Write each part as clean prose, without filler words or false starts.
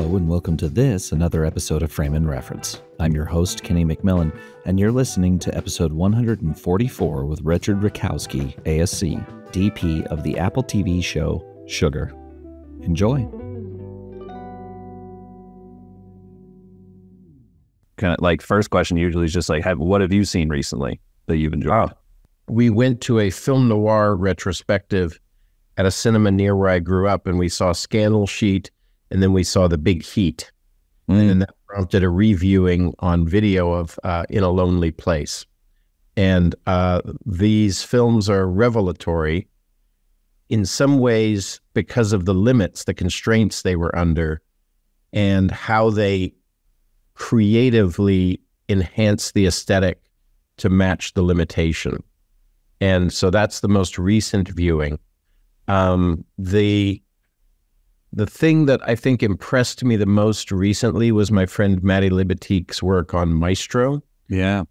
Hello and welcome to another episode of Frame and Reference. I'm your host, Kenny McMillan, and you're listening to episode 144 with Richard Rutkowski, ASC, DP of the Apple TV show Sugar. Enjoy. Kind of like first question usually is just like, what have you seen recently that you've enjoyed? We went to a film noir retrospective at a cinema near where I grew up, and we saw Scandal Sheet, and then we saw The Big Heat. And that prompted a reviewing on video of In a Lonely Place. And these films are revelatory in some ways because of the limits, the constraints they were under, and how they creatively enhance the aesthetic to match the limitation. And so that's the most recent viewing. The thing that I think impressed me the most recently was my friend Maddie Libatique's work on Maestro. Yeah.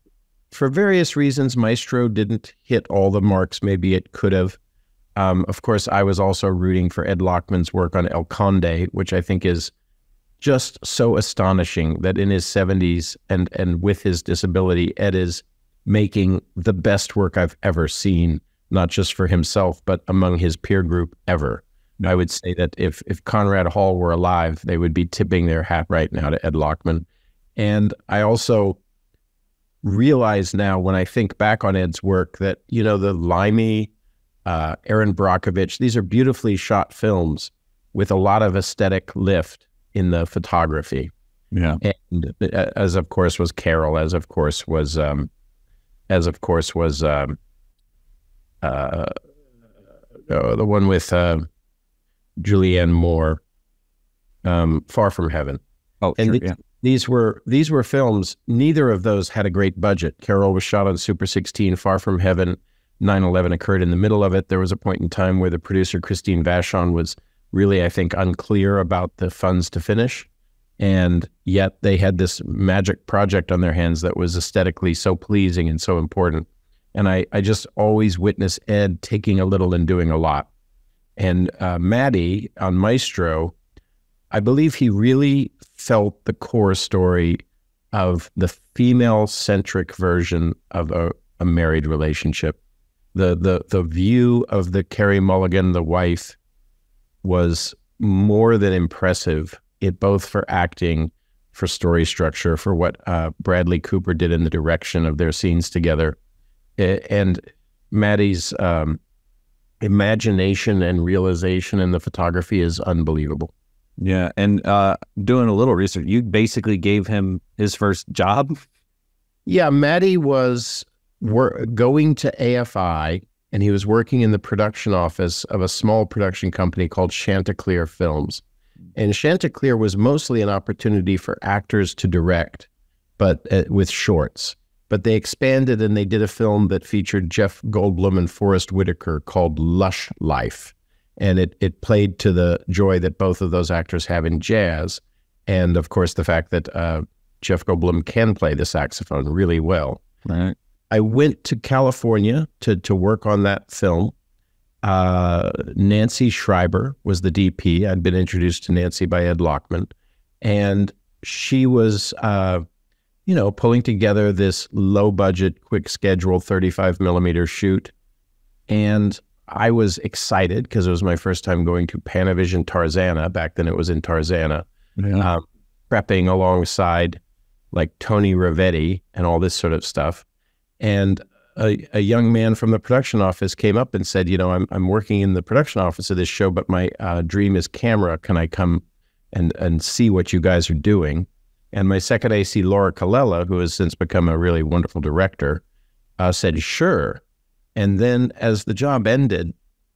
For various reasons, Maestro didn't hit all the marks maybe it could have. Of course, I was also rooting for Ed Lachman's work on El Conde, which I think is just so astonishing that in his 70s and with his disability, Ed is making the best work I've ever seen, not just for himself, but among his peer group ever. I would say that if Conrad Hall were alive, they would be tipping their hat right now to Ed Lachman. And I also realize now when I think back on Ed's work that, you know, the Limey, Aaron Brockovich, these are beautifully shot films with a lot of aesthetic lift in the photography. Yeah. And as of course was Carol, as of course was the one with Julianne Moore, Far From Heaven. Oh, and sure, these were films. Neither of those had a great budget. Carol was shot on Super 16. Far From Heaven, 9/11 occurred in the middle of it. There was a point in time where the producer Christine Vachon was really, I think, unclear about the funds to finish, and yet they had this magic project on their hands that was aesthetically so pleasing and so important. And I just always witness Ed taking a little and doing a lot. And Maddie on Maestro, I believe he really felt the core story of the female-centric version of a married relationship. The view of the Carey Mulligan, the wife, was more than impressive, both for acting, for story structure, for what Bradley Cooper did in the direction of their scenes together. And Maddie's imagination and realization in the photography is unbelievable. Yeah, and doing a little research, you basically gave him his first job? Yeah, Maddie was going to AFI, and he was working in the production office of a small production company called Chanticleer Films. And Chanticleer was mostly an opportunity for actors to direct, but with shorts. But they expanded and they did a film that featured Jeff Goldblum and Forrest Whitaker called Lush Life. And it played to the joy that both of those actors have in jazz. And of course, the fact that Jeff Goldblum can play the saxophone really well. Right. I went to California to work on that film. Nancy Schreiber was the DP. I'd been introduced to Nancy by Ed Lachman. And she was pulling together this low-budget, quick-schedule 35-millimeter shoot. And I was excited because it was my first time going to Panavision Tarzana. Back then it was in Tarzana. Yeah. Prepping alongside like Tony Ravetti and all this sort of stuff. And a young man from the production office came up and said, you know, I'm working in the production office of this show, but my dream is camera. Can I come and see what you guys are doing? And my second AC, Laura Colella, who has since become a really wonderful director, said, sure. And then as the job ended,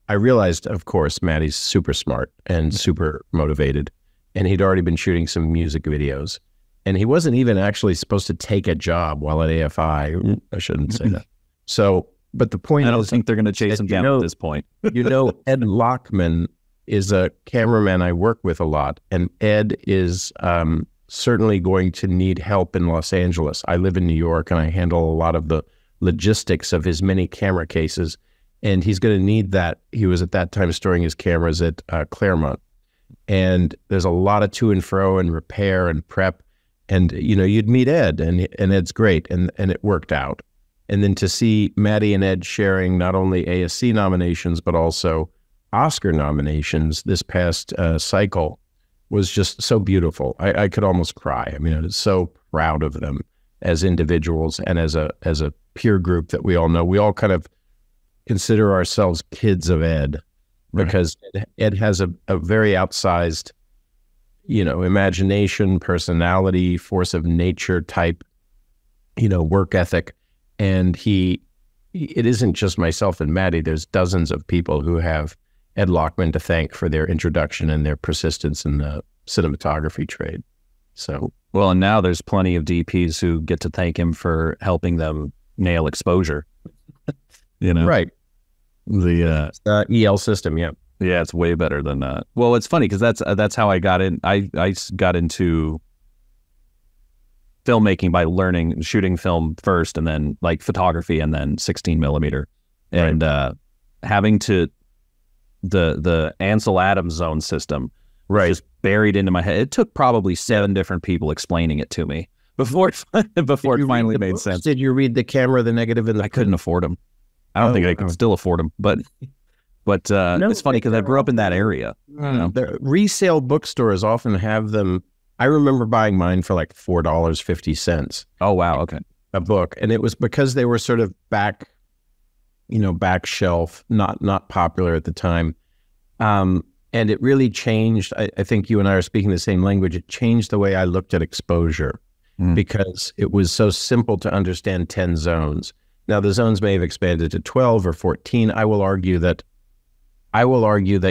I realized, of course, Maddie's super smart and super motivated. And he'd already been shooting some music videos. And he wasn't even actually supposed to take a job while at AFI. I shouldn't say that. So, but the point is, I don't think they're going to chase him down at this point. You know, Ed Lachman is a cameraman I work with a lot. And Ed is certainly going to need help in Los Angeles. I live in New York and I handle a lot of the logistics of his many camera cases. And he's going to need that. He was at that time storing his cameras at Claremont. And there's a lot of to and fro and repair and prep. And, you'd meet Ed, and Ed's great, and it worked out. And then to see Maddie and Ed sharing not only ASC nominations, but also Oscar nominations this past cycle was just so beautiful. I could almost cry. I mean, I was so proud of them as individuals and as a peer group that we all know. We all kind of consider ourselves kids of Ed, because Ed has a very outsized, imagination, personality, force of nature type, work ethic. And it isn't just myself and Maddie. There's dozens of people who have Ed Lockman to thank for their introduction and their persistence in the cinematography trade. So, well, and now there's plenty of DPs who get to thank him for helping them nail exposure. Right. The EL system, yeah. Yeah, it's way better than that. Well, it's funny because that's how I got in. I got into filmmaking by learning shooting film first, and then like photography, and then 16 millimeter, and having to the Ansel Adams zone system, just buried into my head. It took probably 7 different people explaining it to me before it finally made sense. Did you read The Camera, the Negative, and the... I couldn't afford them. I don't think I can still afford them, but it's funny because I grew up in that area. The resale bookstores often have them. I remember buying mine for like $4.50. Oh, wow. Okay. A book. And it was because they were sort of back shelf, not popular at the time. And it really changed. I think you and I are speaking the same language. It changed the way I looked at exposure because it was so simple to understand 10 zones. Now, the zones may have expanded to 12 or 14. I will argue that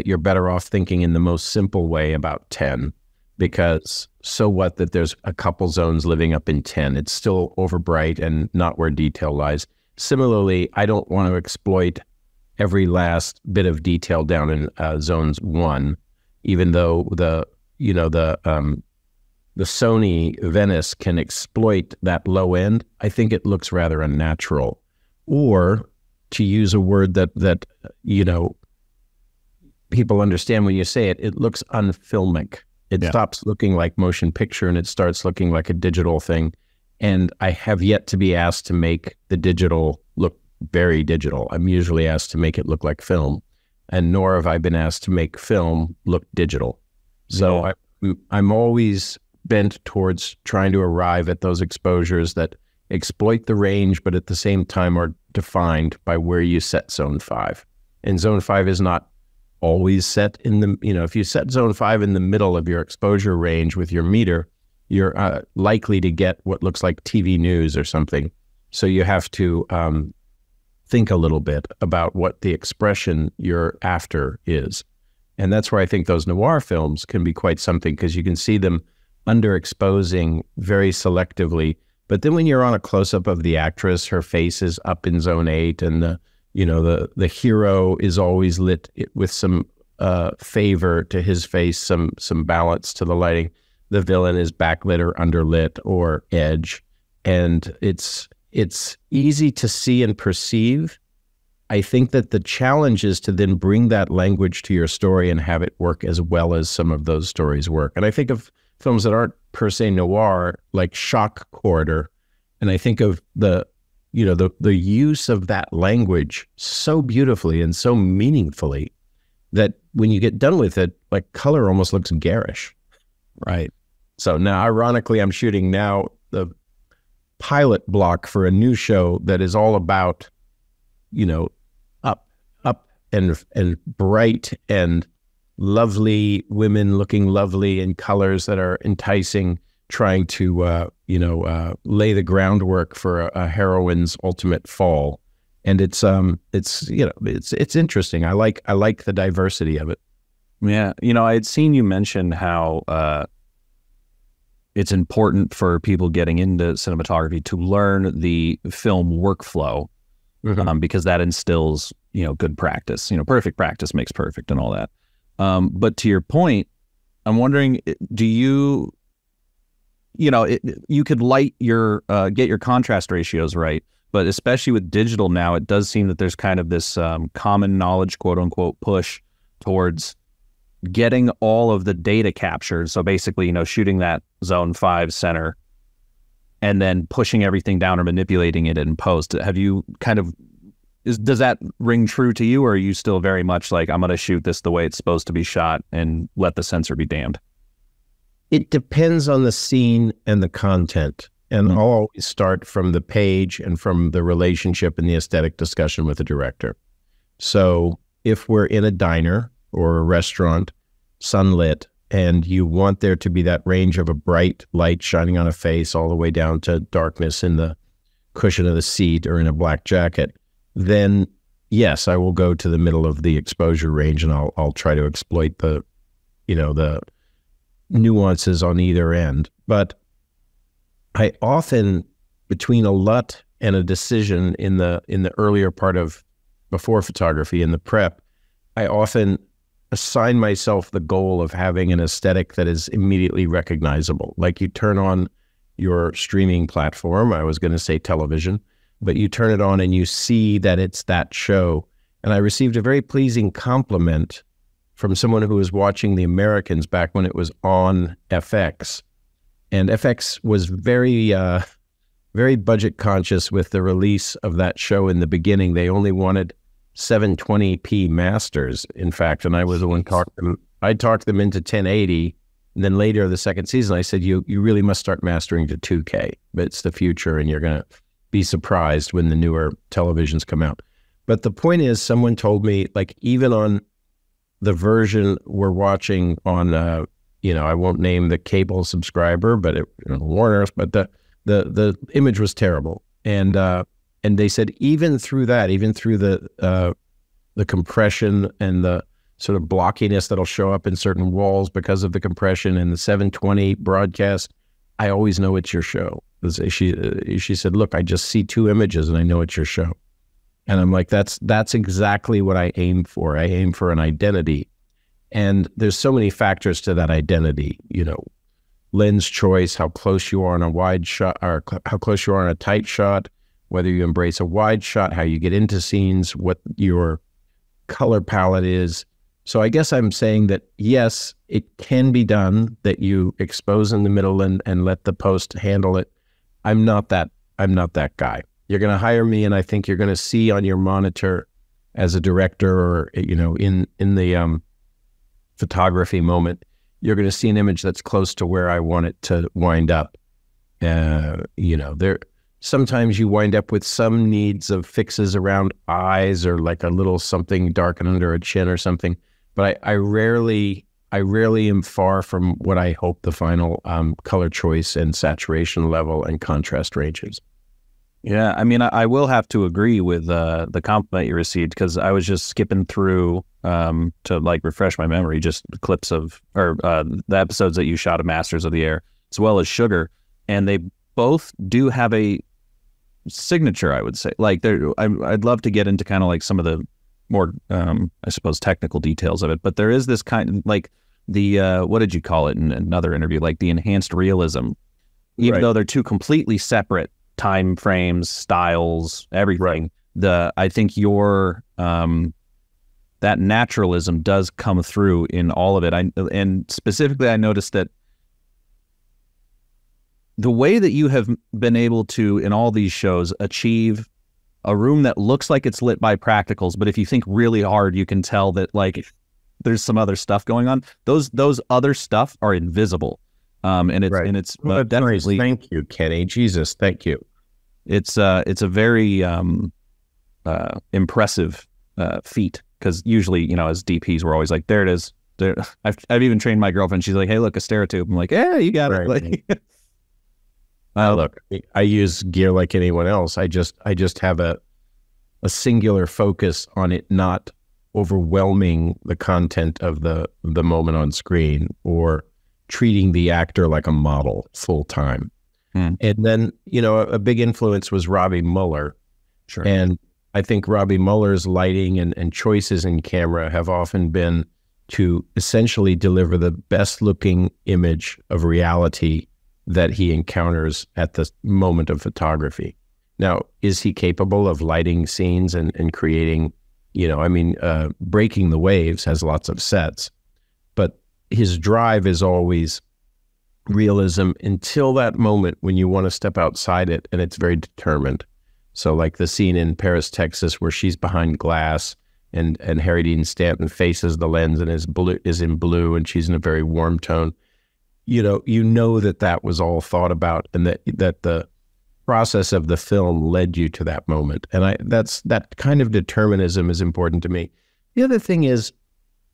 you're better off thinking in the most simple way about 10, because so what that there's a couple zones living up in 10. It's still overbright and not where detail lies. Similarly, I don't want to exploit every last bit of detail down in zones 1, even though the Sony Venice can exploit that low end. I think it looks rather unnatural. Or, to use a word that people understand when you say it, it looks unfilmic. It stops looking like motion picture and it starts looking like a digital thing. And I have yet to be asked to make the digital look very digital. I'm usually asked to make it look like film, and nor have I been asked to make film look digital. So I'm always bent towards trying to arrive at those exposures that exploit the range, but at the same time are defined by where you set zone 5. And zone 5 is not always set in the, if you set zone 5 in the middle of your exposure range with your meter, you're likely to get what looks like TV news or something. So you have to think a little bit about what the expression you're after is. And that's where I think those noir films can be quite something, because you can see them underexposing very selectively. But then when you're on a close-up of the actress, her face is up in zone 8, and the hero is always lit with some favor to his face, some balance to the lighting. The villain is backlit or underlit or edge, and it's easy to see and perceive. I think that the challenge is to then bring that language to your story and have it work as well as some of those stories work. And I think of films that aren't per se noir, like Shock Corridor, and I think of the use of that language so beautifully and so meaningfully that when you get done with it, like, color almost looks garish. Right. So now, ironically, I'm shooting now the pilot block for a new show that is all about, up and bright and lovely women looking lovely in colors that are enticing, trying to lay the groundwork for a heroine's ultimate fall. And it's interesting. I like the diversity of it. Yeah, I had seen you mention how it's important for people getting into cinematography to learn the film workflow, because that instills good practice. Perfect practice makes perfect and all that. But to your point, I'm wondering, do you you could light your get your contrast ratios right, but especially with digital now, it does seem that there's kind of this common knowledge, quote unquote, push towards getting all of the data captured. So basically, shooting that zone 5 center and then pushing everything down or manipulating it in post. Have you does that ring true to you, or are you still very much like, I'm going to shoot this the way it's supposed to be shot and let the sensor be damned? It depends on the scene and the content. And I'll always start from the page and from the relationship and the aesthetic discussion with the director. So if we're in a diner or a restaurant, sunlit, and you want there to be that range of a bright light shining on a face all the way down to darkness in the cushion of the seat or in a black jacket, then yes, I will go to the middle of the exposure range, and I'll try to exploit the nuances on either end. But I often, between a LUT and a decision in the earlier part of before photography, in the prep, I often assign myself the goal of having an aesthetic that is immediately recognizable. Like you turn on your streaming platform, I was going to say television, but you turn it on and you see that it's that show. And I received a very pleasing compliment from someone who was watching The Americans back when it was on FX. And FX was very, very budget conscious with the release of that show in the beginning. They only wanted 720p masters, in fact, and I was the one I talked them into 1080. And then later the second season, I said, you really must start mastering to 2K, but it's the future and you're going to be surprised when the newer televisions come out. But the point is, someone told me, like, even on the version we're watching on, I won't name the cable subscriber, but Warner's, but the image was terrible. And they said, even through that, even through the compression and the sort of blockiness that'll show up in certain walls because of the compression and the 720 broadcast, I always know it's your show. She said, look, I just see 2 images and I know it's your show. And I'm like, that's exactly what I aim for. I aim for an identity. And there's so many factors to that identity, lens choice, how close you are on a wide shot, or how close you are on a tight shot, whether you embrace a wide shot, how you get into scenes, what your color palette is. So I guess I'm saying that, yes, it can be done, that you expose in the middle and let the post handle it. I'm not that guy. You're going to hire me, and I think you're going to see on your monitor as a director, or in the photography moment, you're going to see an image that's close to where I want it to wind up. Sometimes you wind up with some needs of fixes around eyes, or like a little something darkened under a chin or something. But I rarely am far from what I hope the final color choice and saturation level and contrast ranges. Yeah, I mean, I will have to agree with the compliment you received, because I was just skipping through to like refresh my memory, just clips of the episodes that you shot of Masters of the Air, as well as Sugar, and they both do have a signature, I would say. Like, I'd love to get into kind of like some of the more, I suppose, technical details of it, but there is this kind of like the what did you call it in another interview? Like the enhanced realism, even though they're 2 completely separate time frames, styles, everything. Right. I think your that naturalism does come through in all of it. And specifically, I noticed that the way that you have been able to, in all these shows, achieve a room that looks like it's lit by practicals, but if you think really hard, you can tell that like there's some other stuff going on. Those other stuff are invisible. And it's definitely. Thank you, Kenny. Jesus, thank you. It's a very impressive feat, because usually, as DPs, we're always like, there it is. There. I've even trained my girlfriend. She's like, hey, look, a Stereotube. I'm like, yeah, you got it. Like, look, I use gear like anyone else. I just have a singular focus on it not overwhelming the content of the moment on screen, or treating the actor like a model full time. And then, a big influence was Robbie Mueller. Sure. And I think Robbie Mueller's lighting and choices in camera have often been to essentially deliver the best looking image of reality that he encounters at the moment of photography. Now, is he capable of lighting scenes and creating, Breaking the Waves has lots of sets, his drive is always realism until that moment when you want to step outside it, and it's very determined. So like the scene in Paris, Texas, where she's behind glass and Harry Dean Stanton faces the lens and is in blue, and she's in a very warm tone. You know that was all thought about, and that the process of the film led you to that moment. And that kind of determinism is important to me. The other thing is,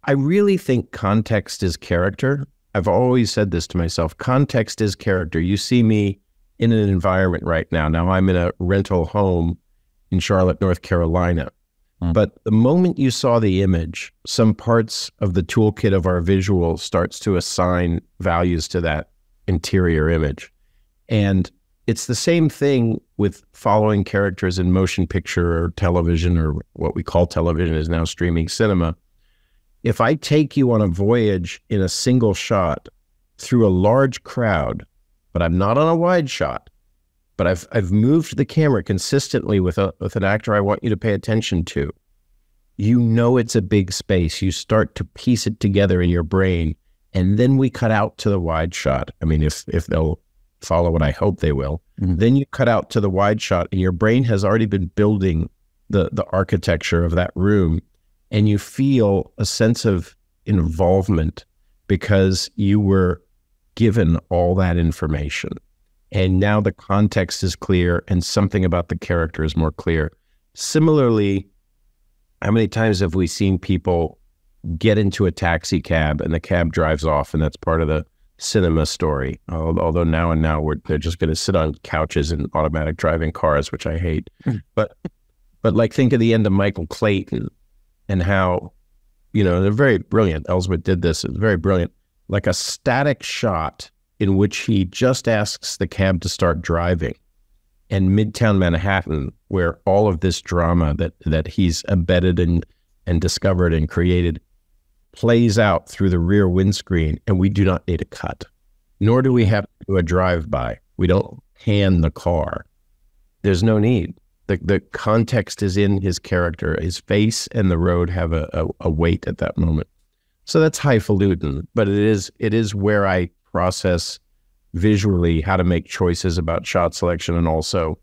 I really think context is character. I've always said this to myself, context is character. You see me in an environment right now. Now I'm in a rental home in Charlotte, North Carolina. But the moment you saw the image, some parts of the toolkit of our visual starts to assign values to that interior image. And it's the same thing with following characters in motion picture or television, or what we call television is now streaming cinema. If I take you on a voyage in a single shot through a large crowd, but I'm not on a wide shot, but I've moved the camera consistently with an actor I want you to pay attention to, you know it's a big space. You start to piece it together in your brain, and then we cut out to the wide shot. I mean, if they'll follow what I hope they will, then you cut out to the wide shot, and your brain has already been building the architecture of that room, and you feel a sense of involvement because you were given all that information. And now the context is clear and something about the character is more clear. Similarly, how many times have we seen people get into a taxi cab and the cab drives off, and that's part of the cinema story? Although now they're just going to sit on couches in automatic driving cars, which I hate. But like, think of the end of Michael Clayton and how, they're very brilliant. Ellsworth did this. It's very brilliant. Like a static shot in which he just asks the cab to start driving, and Midtown Manhattan, where all of this drama that he's embedded and discovered and created plays out through the rear windscreen, and we do not need a cut, nor do we have to do a drive-by. We don't pan the car. There's no need. The context is in his character. His face and the road have a weight at that moment. So that's highfalutin, but it is where I process visually how to make choices about shot selection, and also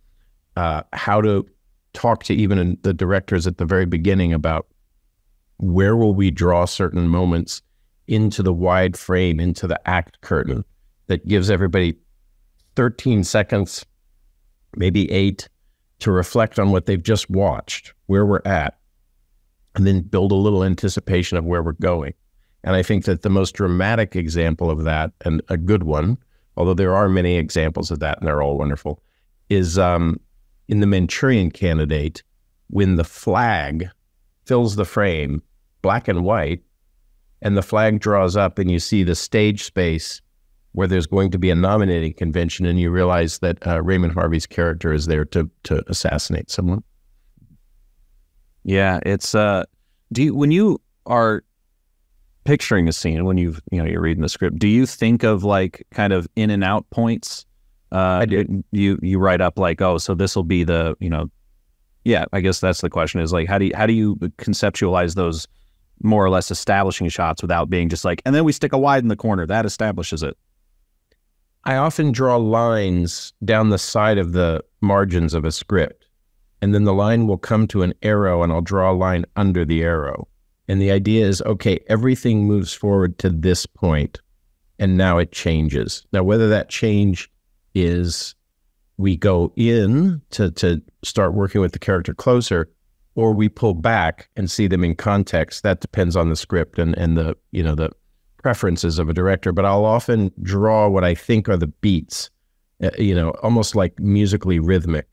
how to talk to even the directors at the very beginning about where will we draw certain moments into the wide frame, into the act curtain that gives everybody 13 seconds, maybe 8, to reflect on what they've just watched, where we're at, and then build a little anticipation of where we're going. And I think that the most dramatic example of that, and a good one, although there are many examples of that and they're all wonderful, is in The Manchurian Candidate, when the flag fills the frame, black and white, and the flag draws up and you see the stage space where there's going to be a nominating convention, and you realize that Raymond Harvey's character is there to assassinate someone. Yeah, it's when you are picturing a scene, when you're reading the script, do you think of like kind of in and out points? I do. You write up like, oh, so this will be the, yeah, I guess that's the question, is like, how do you conceptualize those more or less establishing shots without being just like, and then we stick a wide in the corner that establishes it? I often draw lines down the side of the margins of a script, and then the line will come to an arrow, and I'll draw a line under the arrow. And the idea is, okay, everything moves forward to this point, and now it changes. Now, whether that change is we go in to start working with the character closer, or we pull back and see them in context, that depends on the script and the preferences of a director. But I'll often draw what I think are the beats, almost like musically rhythmic.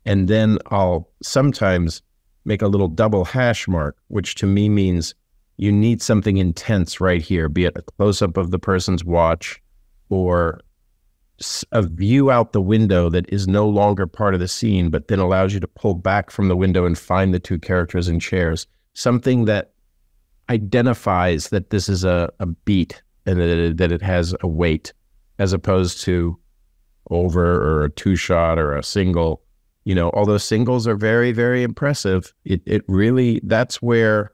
And then I'll sometimes make a little double hash mark, which to me means you need something intense right here, be it a close-up of the person's watch or a view out the window that is no longer part of the scene, but then allows you to pull back from the window and find the two characters in chairs. Something that identifies that this is a beat and that it has a weight, as opposed to over or a two-shot or a single. Although singles are very, very impressive, it really, that's where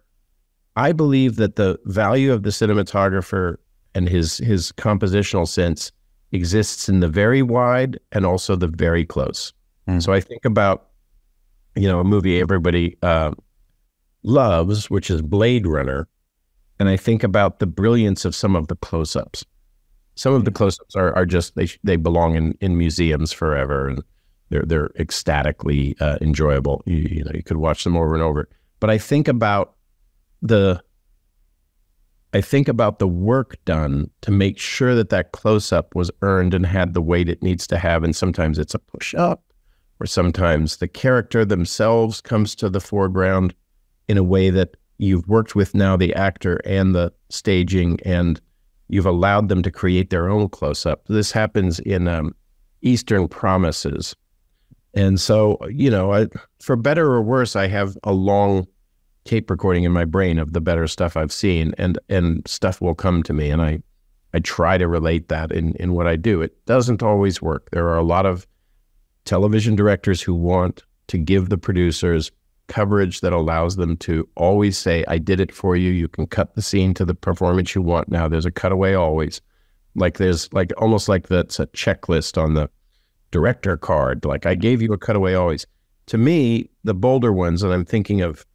I believe that the value of the cinematographer and his compositional sense exists in the very wide and also the very close. So I think about, a movie everybody loves, which is Blade Runner, and I think about the brilliance of some of the close-ups. Some of the close-ups are just, they belong in museums forever, and they're ecstatically enjoyable. You could watch them over and over. But I think about the work done to make sure that close-up was earned and had the weight it needs to have. And sometimes it's a push-up, or sometimes the character themselves comes to the foreground in a way that you've worked with now the actor and the staging, and you've allowed them to create their own close-up. This happens in Eastern Promises. And so, for better or worse, I have a long tape recording in my brain of the better stuff I've seen, and stuff will come to me, and I try to relate that in what I do. It doesn't always work. There are a lot of television directors who want to give the producers coverage that allows them to always say, I did it for you. You can cut the scene to the performance you want now. There's a cutaway always. There's almost like that's a checklist on the director card. Like, I gave you a cutaway always. To me, the bolder ones, and I'm thinking of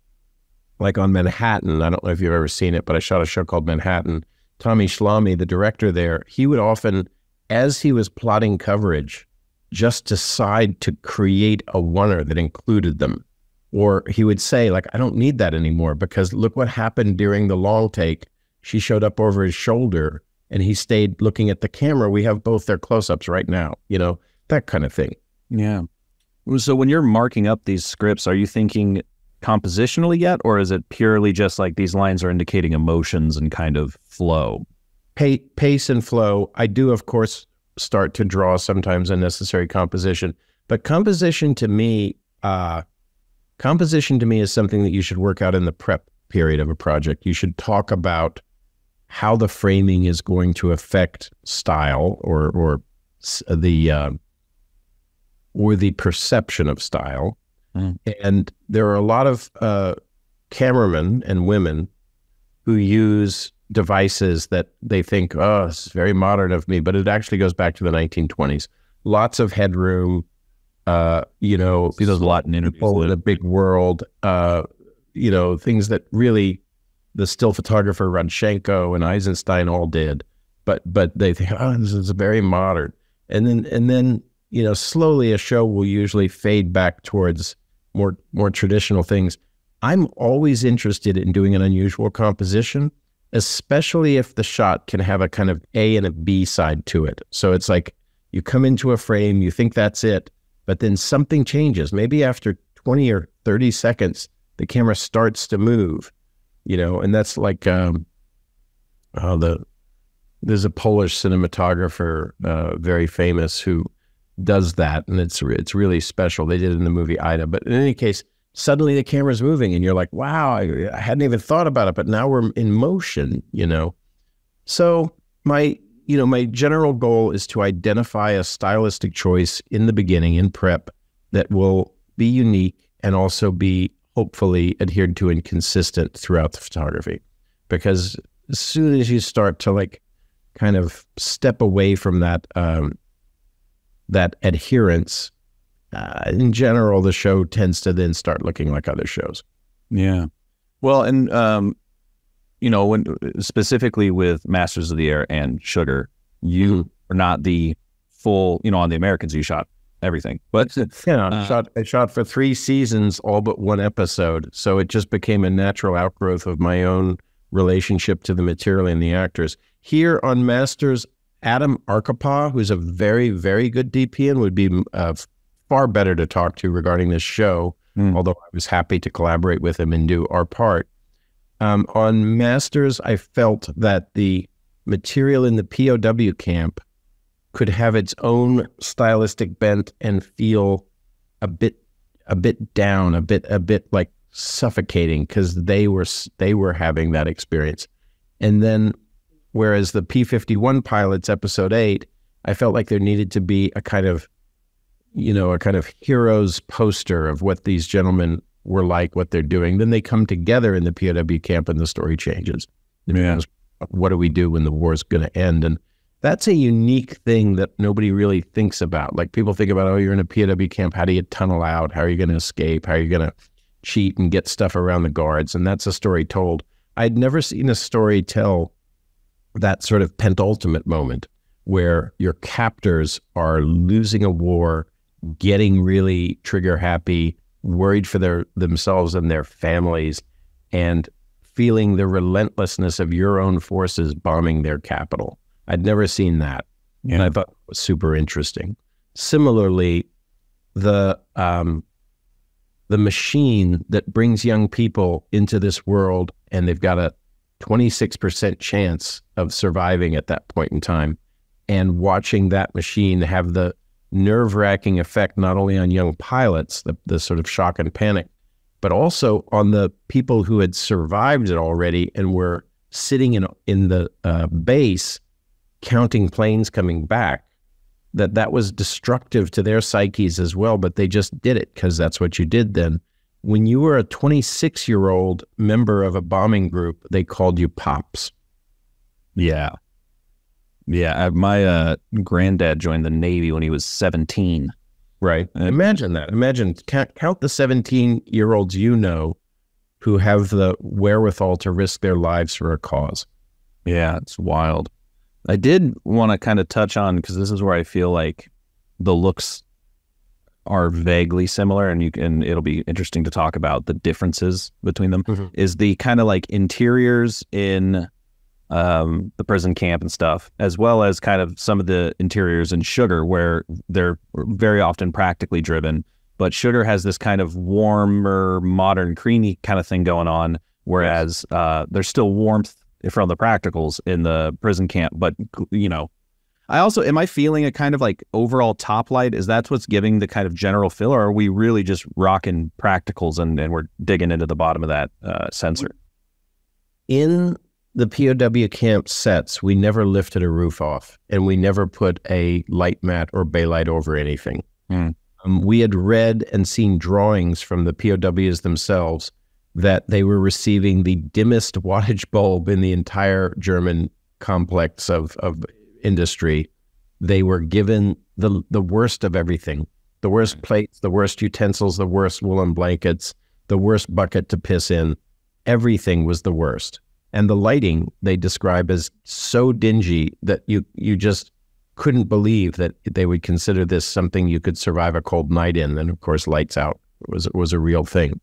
on Manhattan, I don't know if you've ever seen it, but I shot a show called Manhattan. Tommy Schlamme, the director there, he would often, as he was plotting coverage, just decide to create a oneer that included them. Or he would say, I don't need that anymore, because look what happened during the long take. She showed up over his shoulder and he stayed looking at the camera. We have both their close-ups right now, that kind of thing. Yeah. So when you're marking up these scripts, are you thinking compositionally yet, or is it purely just these lines are indicating emotions and kind of flow? Pace and flow. I do, of course, start to draw sometimes unnecessary composition, but composition to me is something that you should work out in the prep period of a project. You should talk about how the framing is going to affect style or the perception of style. And there are a lot of cameramen and women who use devices that they think, oh, this is very modern of me, but it actually goes back to the 1920s. Lots of headroom, see those a lot in interviews. The big world, things that really the still photographer Rutkowski and Eisenstein all did, but they think, oh, this is very modern. And then slowly a show will usually fade back towards more traditional things. I'm always interested in doing an unusual composition, especially if the shot can have a kind of A and a B side to it. So it's like you come into a frame, you think that's it, but then something changes. Maybe after 20 or 30 seconds, the camera starts to move, and that's there's a Polish cinematographer, very famous, who does that, and it's really special. They did it in the movie Ida. But in any case, suddenly the camera's moving, and you're like, wow, I hadn't even thought about it, but now we're in motion, So my general goal is to identify a stylistic choice in the beginning, in prep, that will be unique and also be hopefully adhered to and consistent throughout the photography. Because as soon as you start to kind of step away from that adherence, in general, the show tends to then start looking like other shows. Yeah. Well, and, when specifically with Masters of the Air and Sugar, you are not the full, on the Americans, you shot everything. But I shot for 3 seasons, all but 1 episode. So it just became a natural outgrowth of my own relationship to the material and the actors. Here on Masters, Adam Arkapaw, who's a very, very good DP and would be far better to talk to regarding this show, although I was happy to collaborate with him and do our part. On Masters, I felt that the material in the POW camp could have its own stylistic bent and feel a bit down, a bit like suffocating, because they were having that experience. And then, whereas the P-51 pilots, episode 8, I felt like there needed to be a kind of hero's poster of what these gentlemen were like, what they're doing. Then they come together in the POW camp and the story changes. It becomes what do we do when the war is going to end? And that's a unique thing that nobody really thinks about. Like people think about, oh, you're in a POW camp. How do you tunnel out? How are you going to escape? How are you going to cheat and get stuff around the guards? And that's a story told. I'd never seen a story tell that sort of penultimate moment where your captors are losing a war, getting really trigger happy, worried for themselves and their families, and feeling the relentlessness of your own forces bombing their capital. I'd never seen that. Yeah. And I thought it was super interesting. Similarly, the machine that brings young people into this world, and they've got a 26% chance of surviving at that point in time, and watching that machine have the nerve-wracking effect not only on young pilots, the sort of shock and panic, but also on the people who had survived it already and were sitting in the base counting planes coming back, that was destructive to their psyches as well, but they just did it because that's what you did then. When you were a 26-year-old member of a bombing group, they called you Pops. Yeah. Yeah, my granddad joined the Navy when he was 17. Right. Imagine that. Imagine, count the 17-year-olds you know who have the wherewithal to risk their lives for a cause. Yeah, it's wild. I did want to kind of touch on, because this is where I feel like the looks are vaguely similar, and it'll be interesting to talk about the differences between them, is the kind of like interiors in the prison camp and stuff, as well as kind of some of the interiors in Sugar, where they're very often practically driven, but Sugar has this kind of warmer, modern, creamy kind of thing going on, whereas there's still warmth from the practicals in the prison camp. But, you know, am I feeling a kind of like overall top light? Is that what's giving the kind of general feel, or are we really just rocking practicals and we're digging into the bottom of that sensor? In the POW camp sets, we never lifted a roof off, and we never put a light mat or bay light over anything. We had read and seen drawings from the POWs themselves that they were receiving the dimmest wattage bulb in the entire German complex of industry. They were given the worst of everything, the worst plates, the worst utensils, the worst woolen blankets, the worst bucket to piss in. Everything was the worst. And the lighting they describe as so dingy that you just couldn't believe that they would consider this something you could survive a cold night in. And of course, lights out was a real thing.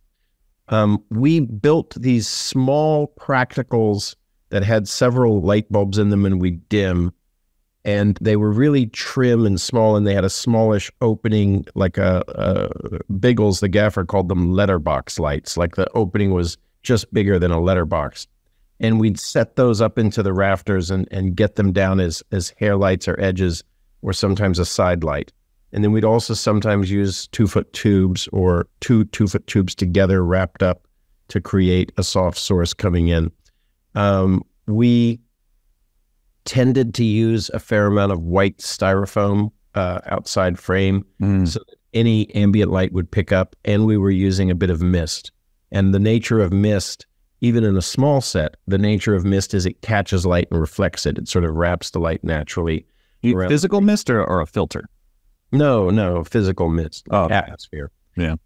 We built these small practicals that had several light bulbs in them, and we dim, and they were really trim and small, and they had a smallish opening, like Biggles, the gaffer, called them letterbox lights. Like the opening was just bigger than a letterbox. And we'd set those up into the rafters and get them down as hair lights or edges, or sometimes a side light. And then we'd also sometimes use 2-foot tubes or two 2-foot tubes together wrapped up to create a soft source coming in. We tended to use a fair amount of white styrofoam outside frame so that any ambient light would pick up, and we were using a bit of mist. And the nature of mist, even in a small set, the nature of mist is it catches light and reflects it. It sort of wraps the light naturally. Physical mist or a filter? No, physical mist, atmosphere. Yeah.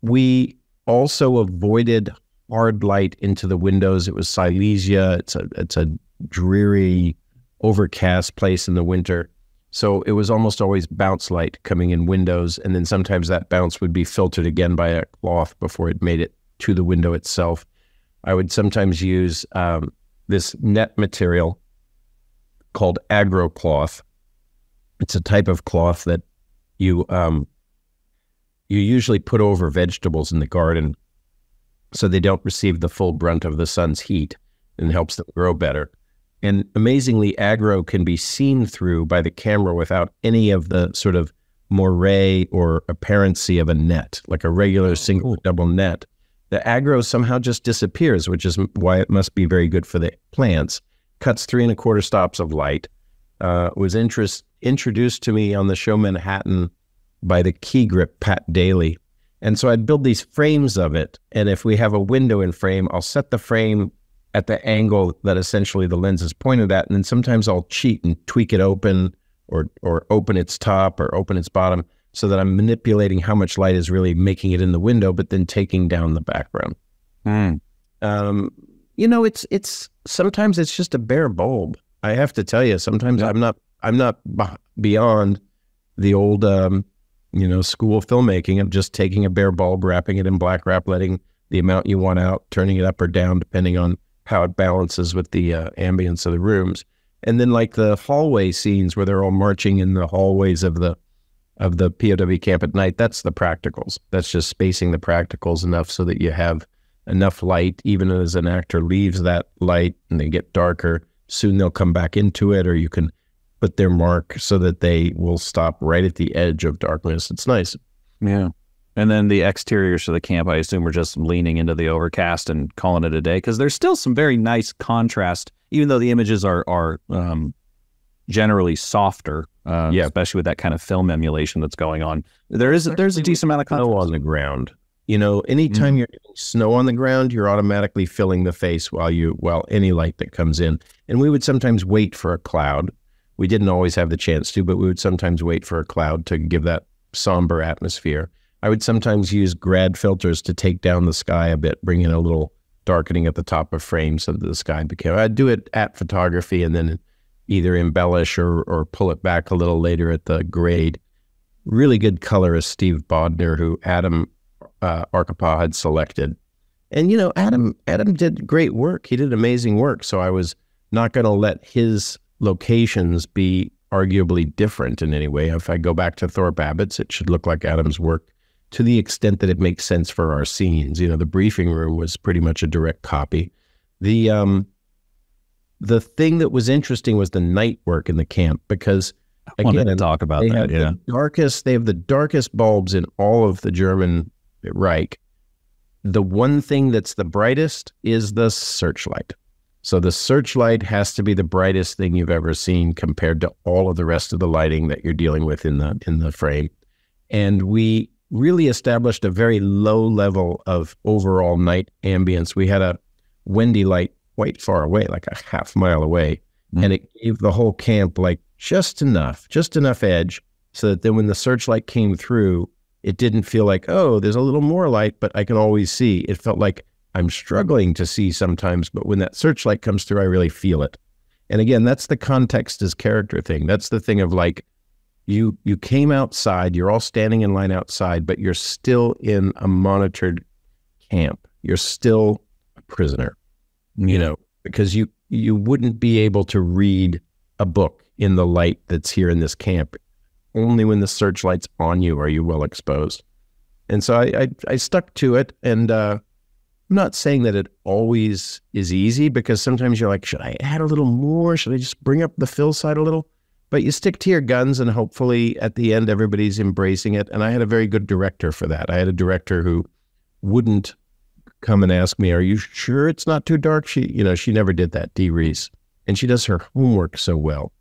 We also avoided hard light into the windows. It was Silesia. It's a dreary, overcast place in the winter. So it was almost always bounce light coming in windows, and then sometimes that bounce would be filtered again by a cloth before it made it to the window itself. I would sometimes use this net material called agro cloth. It's a type of cloth that you usually put over vegetables in the garden so they don't receive the full brunt of the sun's heat, and helps them grow better. And amazingly, agro can be seen through by the camera without any of the sort of moire or apparency of a net, like a regular single or double net. The agro somehow just disappears, which is why it must be very good for the plants. Cuts 3 1/4 stops of light. Was introduced to me on the show Manhattan by the key grip Pat Daly. And so I'd build these frames of it, and if we have a window in frame, I'll set the frame at the angle that essentially the lens is pointed at. And then sometimes I'll cheat and tweak it open or open its top or open its bottom so that I'm manipulating how much light is really making it in the window, but then taking down the background. You know, it's sometimes it's just a bare bulb. I have to tell you, sometimes I'm not beyond the old, you know, school filmmaking of just taking a bare bulb, wrapping it in black wrap, letting the amount you want out, turning it up or down, depending on how it balances with the ambience of the rooms. And then like the hallway scenes where they're all marching in the hallways of the POW camp at night, that's the practicals. That's just spacing the practicals enough so that you have enough light, even as an actor leaves that light and they get darker, soon they'll come back into it, or you can put their mark so that they will stop right at the edge of darkness. It's nice. Yeah. And then the exteriors of the camp, I assume, are just leaning into the overcast and calling it a day, because there's still some very nice contrast, even though the images are generally softer, especially with that kind of film emulation that's going on. There's a decent amount of contrast. Snow on the ground. You know, anytime you're getting snow on the ground, you're automatically filling the face while any light that comes in. And we would sometimes wait for a cloud. We didn't always have the chance to, but we would sometimes wait for a cloud to give that somber atmosphere. I would sometimes use grad filters to take down the sky a bit, bring in a little darkening at the top of frame so that the sky became, I'd do it at photography and then either embellish or pull it back a little later at the grade. Really good colorist Steve Bodner, who Adam Arkapaw had selected. And, you know, Adam did great work. He did amazing work. So I was not going to let his locations be arguably different in any way. If I go back to Thorpe Abbott's, it should look like Adam's work to the extent that it makes sense for our scenes. You know, the briefing room was pretty much a direct copy. The thing that was interesting was the night work in the camp, because I wanted to talk about that. They have the darkest bulbs in all of the German Reich. The one thing that's the brightest is the searchlight. So the searchlight has to be the brightest thing you've ever seen compared to all of the rest of the lighting that you're dealing with in the frame. And we really established a very low level of overall night ambience. We had a Wendy light quite far away, like a half mile away. And it gave the whole camp like just enough edge so that then when the searchlight came through, it didn't feel like, oh, there's a little more light, but I can always see. It felt like I'm struggling to see sometimes, but when that searchlight comes through, I really feel it. And again, that's the context as character thing. That's the thing of like, you came outside, you're all standing in line outside, but you're still in a monitored camp. You're still a prisoner, you know, because you wouldn't be able to read a book in the light that's here in this camp. Only when the searchlight's on you are you well exposed. And so I stuck to it. And I'm not saying that it always is easy, because sometimes you're like, should I add a little more? Should I just bring up the fill side a little? But you stick to your guns, and hopefully at the end, everybody's embracing it. And I had a very good director for that. I had a director who wouldn't come and ask me, are you sure it's not too dark? She never did that, Dee Reese. And she does her homework so well.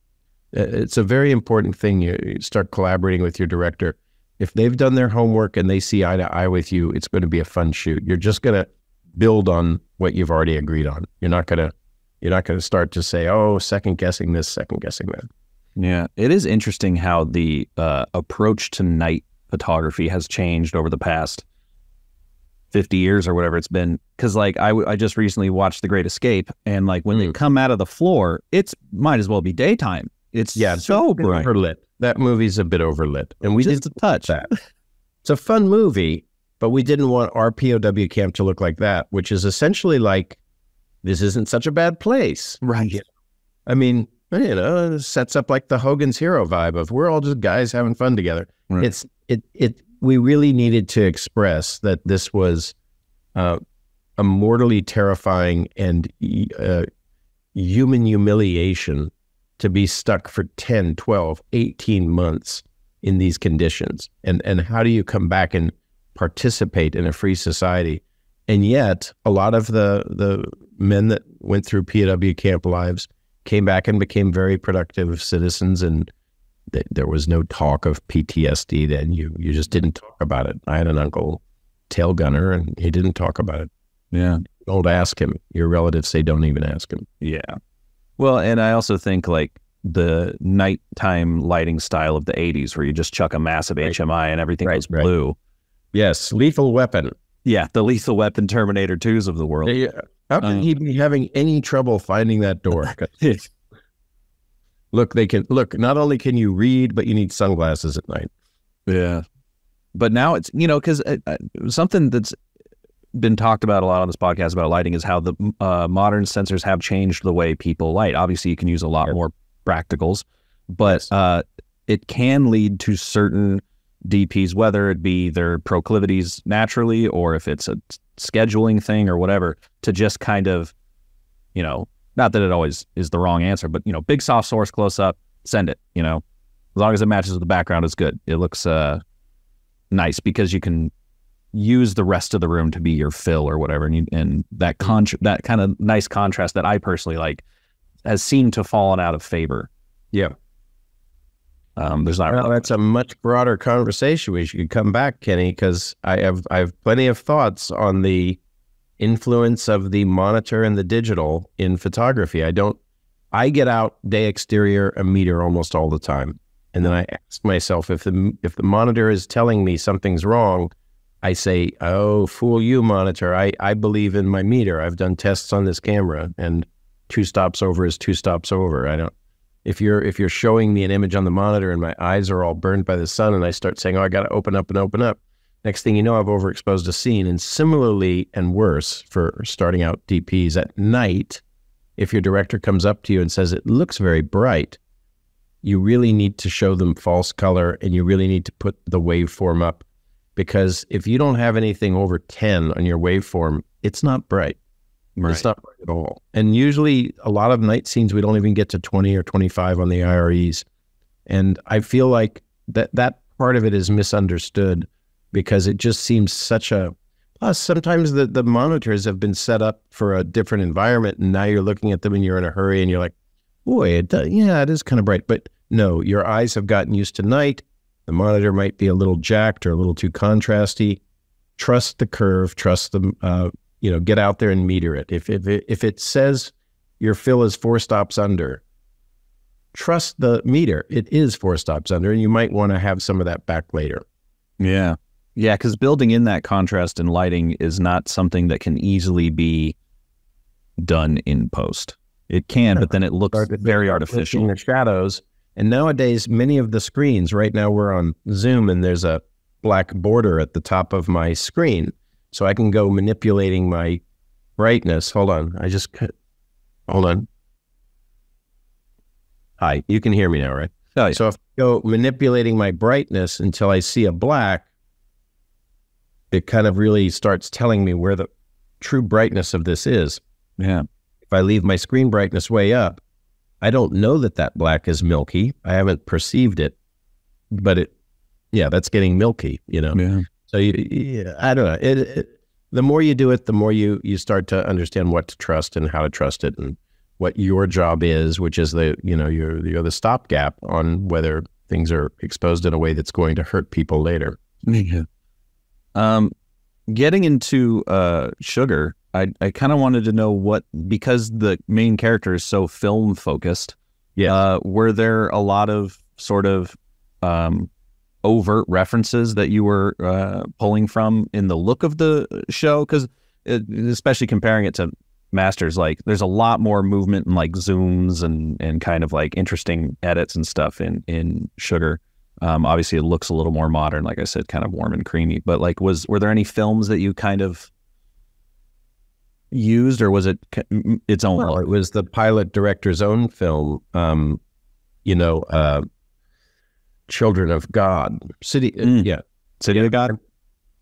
It's a very important thing. You start collaborating with your director. If they've done their homework and they see eye to eye with you, it's going to be a fun shoot. You're just going to build on what you've already agreed on. You're not going to start to say, oh, second guessing this, second guessing that. Yeah, it is interesting how the approach to night photography has changed over the past 50 years or whatever it's been. Because like I just recently watched The Great Escape, and like when they come out of the floor, it's might as well be daytime. It's so bright. Overlit. That movie's a bit overlit, and we just didn't touch that. It's a fun movie, but we didn't want our POW camp to look like that, which is essentially like, this isn't such a bad place, right? I mean, you know, it sets up like the Hogan's Hero vibe of we're all just guys having fun together. Right. We really needed to express that this was a mortally terrifying and human humiliation to be stuck for 10, 12, 18 months in these conditions. And how do you come back and participate in a free society? And yet, a lot of the men that went through POW camp lives came back and became very productive citizens, and there was no talk of PTSD then. You just didn't talk about it. I had an uncle, tail gunner, and he didn't talk about it. Yeah. Don't ask him. Your relatives say don't even ask him. Yeah. Well, and I also think like the nighttime lighting style of the 80s where you just chuck a massive HMI and everything goes blue. Yes, Lethal Weapon. Yeah, the Lethal Weapon Terminator 2s of the world. How can he be having any trouble finding that door? Look, not only can you read, but you need sunglasses at night. Yeah. But now it's, because something that's been talked about a lot on this podcast about lighting is how the modern sensors have changed the way people light. Obviously, you can use a lot more practicals, but it can lead to certain DPs, whether it be their proclivities naturally or if it's a scheduling thing or whatever, to just kind of, not that it always is the wrong answer, but, big soft source close up, send it, as long as it matches with the background, it's good. It looks nice because you can use the rest of the room to be your fill or whatever. And that kind of nice contrast that I personally like has seemed to fallen out of favor. Yeah. There's not. Well, that's a much broader conversation. We should come back, Kenny, because I have plenty of thoughts on the influence of the monitor and the digital in photography. I get out day exterior a meter almost all the time, and then I ask myself if the monitor is telling me something's wrong. I say, "Oh, fool you, monitor! I believe in my meter. I've done tests on this camera, and 2 stops over is 2 stops over. I don't." If you're showing me an image on the monitor and my eyes are all burned by the sun and I start saying, oh, I got to open up and open up, next thing you know, I've overexposed a scene. And similarly and worse for starting out DPs at night, if your director comes up to you and says, it looks very bright, you really need to show them false color and you really need to put the waveform up, because if you don't have anything over 10 on your waveform, it's not bright. Right. It's not bright at all. And usually a lot of night scenes, we don't even get to 20 or 25 on the IREs. And I feel like that part of it is misunderstood because it just seems such a, plus sometimes the monitors have been set up for a different environment and now you're looking at them and you're in a hurry and you're like, boy, it is kind of bright. But no, your eyes have gotten used to night. The monitor might be a little jacked or a little too contrasty. Trust the curve, trust the, get out there and meter it. If it says your fill is 4 stops under, trust the meter. It is 4 stops under, and you might want to have some of that back later. Yeah. Yeah, because building in that contrast in lighting is not something that can easily be done in post. It can, but then it looks very artificial. In the shadows. And nowadays, many of the screens, right now we're on Zoom, and there's a black border at the top of my screen. So I can go manipulating my brightness. Hold on. Hold on. Hi, you can hear me now, right? Oh, yeah. So if I go manipulating my brightness until I see a black, it kind of really starts telling me where the true brightness of this is. Yeah. If I leave my screen brightness way up, I don't know that black is milky. I haven't perceived it, but that's getting milky, Yeah. So I don't know. The more you do it, the more you start to understand what to trust and how to trust it, and what your job is, which is you're the stopgap on whether things are exposed in a way that's going to hurt people later. Yeah. Getting into Sugar, I kind of wanted to know because the main character is so film focused. Yeah. Were there a lot of sort of overt references that you were pulling from in the look of the show? Because especially comparing it to Masters, like there's a lot more movement and like zooms and kind of like interesting edits and stuff in Sugar. Obviously it looks a little more modern, like I said, kind of warm and creamy, but like were there any films that you kind of used, or was it its own? Well, it was the pilot director's own film, Children of God. City of God?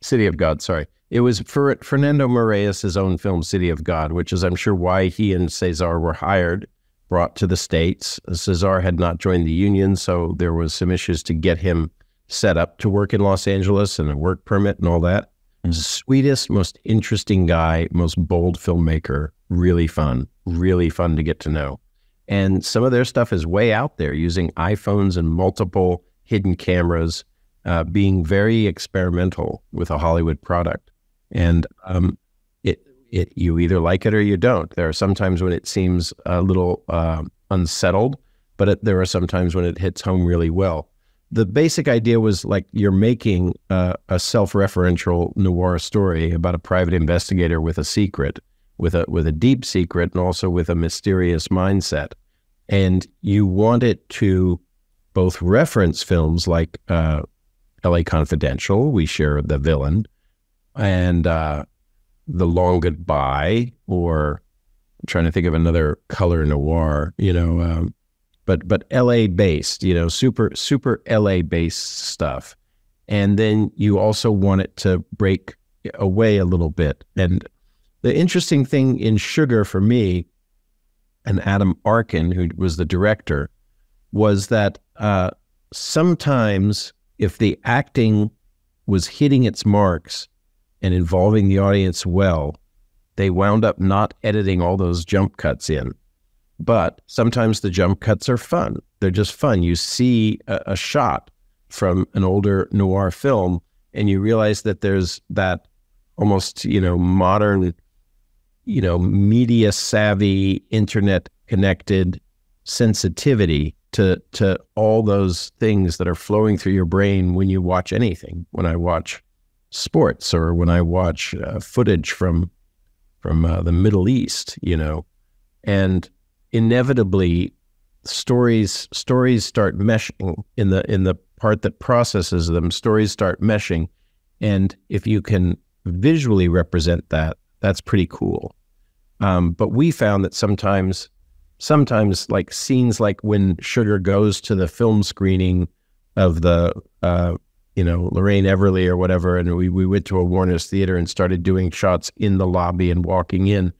City of God, sorry. It was Fernando Moraes' own film, City of God, which is, I'm sure, why he and Cesar were brought to the States. Cesar had not joined the union, so there was some issues to get him set up to work in Los Angeles and a work permit and all that. Sweetest, most interesting guy, most bold filmmaker, really fun to get to know. And some of their stuff is way out there, using iPhones and multiple hidden cameras, being very experimental with a Hollywood product. And you either like it or you don't. There are some times when it seems a little unsettled, but there are some times when it hits home really well. The basic idea was like you're making a self-referential noir story about a private investigator with a secret, with a deep secret, and also with a mysterious mindset. And you want it to both reference films like L.A. Confidential, we share the villain, and The Long Goodbye, or I'm trying to think of another color noir, but LA based, super LA based stuff. And then you also want it to break away a little bit. And the interesting thing in Sugar for me, and Adam Arkin, who was the director, was that sometimes if the acting was hitting its marks and involving the audience well, they wound up not editing all those jump cuts in. But sometimes the jump cuts are fun. They're just fun. You see a shot from an older noir film and you realize that there's that almost, modern, media savvy, internet connected sensitivity to all those things that are flowing through your brain when you watch anything. When I watch sports or when I watch footage from the Middle East, and inevitably stories start meshing in the part that processes them. Stories start meshing, and if you can visually represent that, that's pretty cool. But we found that sometimes like scenes like when Sugar goes to the film screening of the Lorraine Everly or whatever, and we went to a Warner's theater and started doing shots in the lobby and walking in.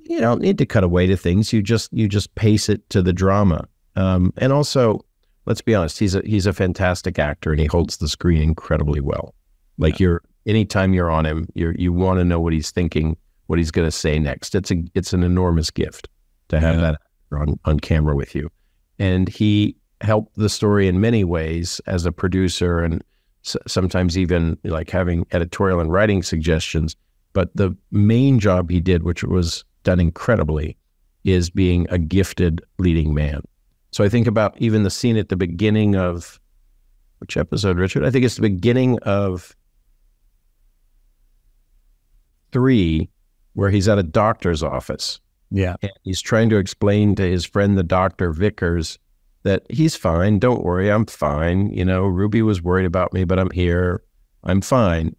You don't need to cut away to things. You just pace it to the drama. And also, let's be honest, he's a fantastic actor and he holds the screen incredibly well. Like anytime you're on him, you want to know what he's thinking, what he's going to say next. It's an enormous gift to have that on camera with you. And he helped the story in many ways as a producer, and sometimes even like having editorial and writing suggestions. But the main job he did, which was done incredibly, is being a gifted leading man. So I think about even the scene at the beginning of, which episode, Richard? I think it's the beginning of 3, where he's at a doctor's office. Yeah. And he's trying to explain to his friend, the doctor Vickers, that he's fine. Don't worry, I'm fine. Ruby was worried about me, but I'm here. I'm fine.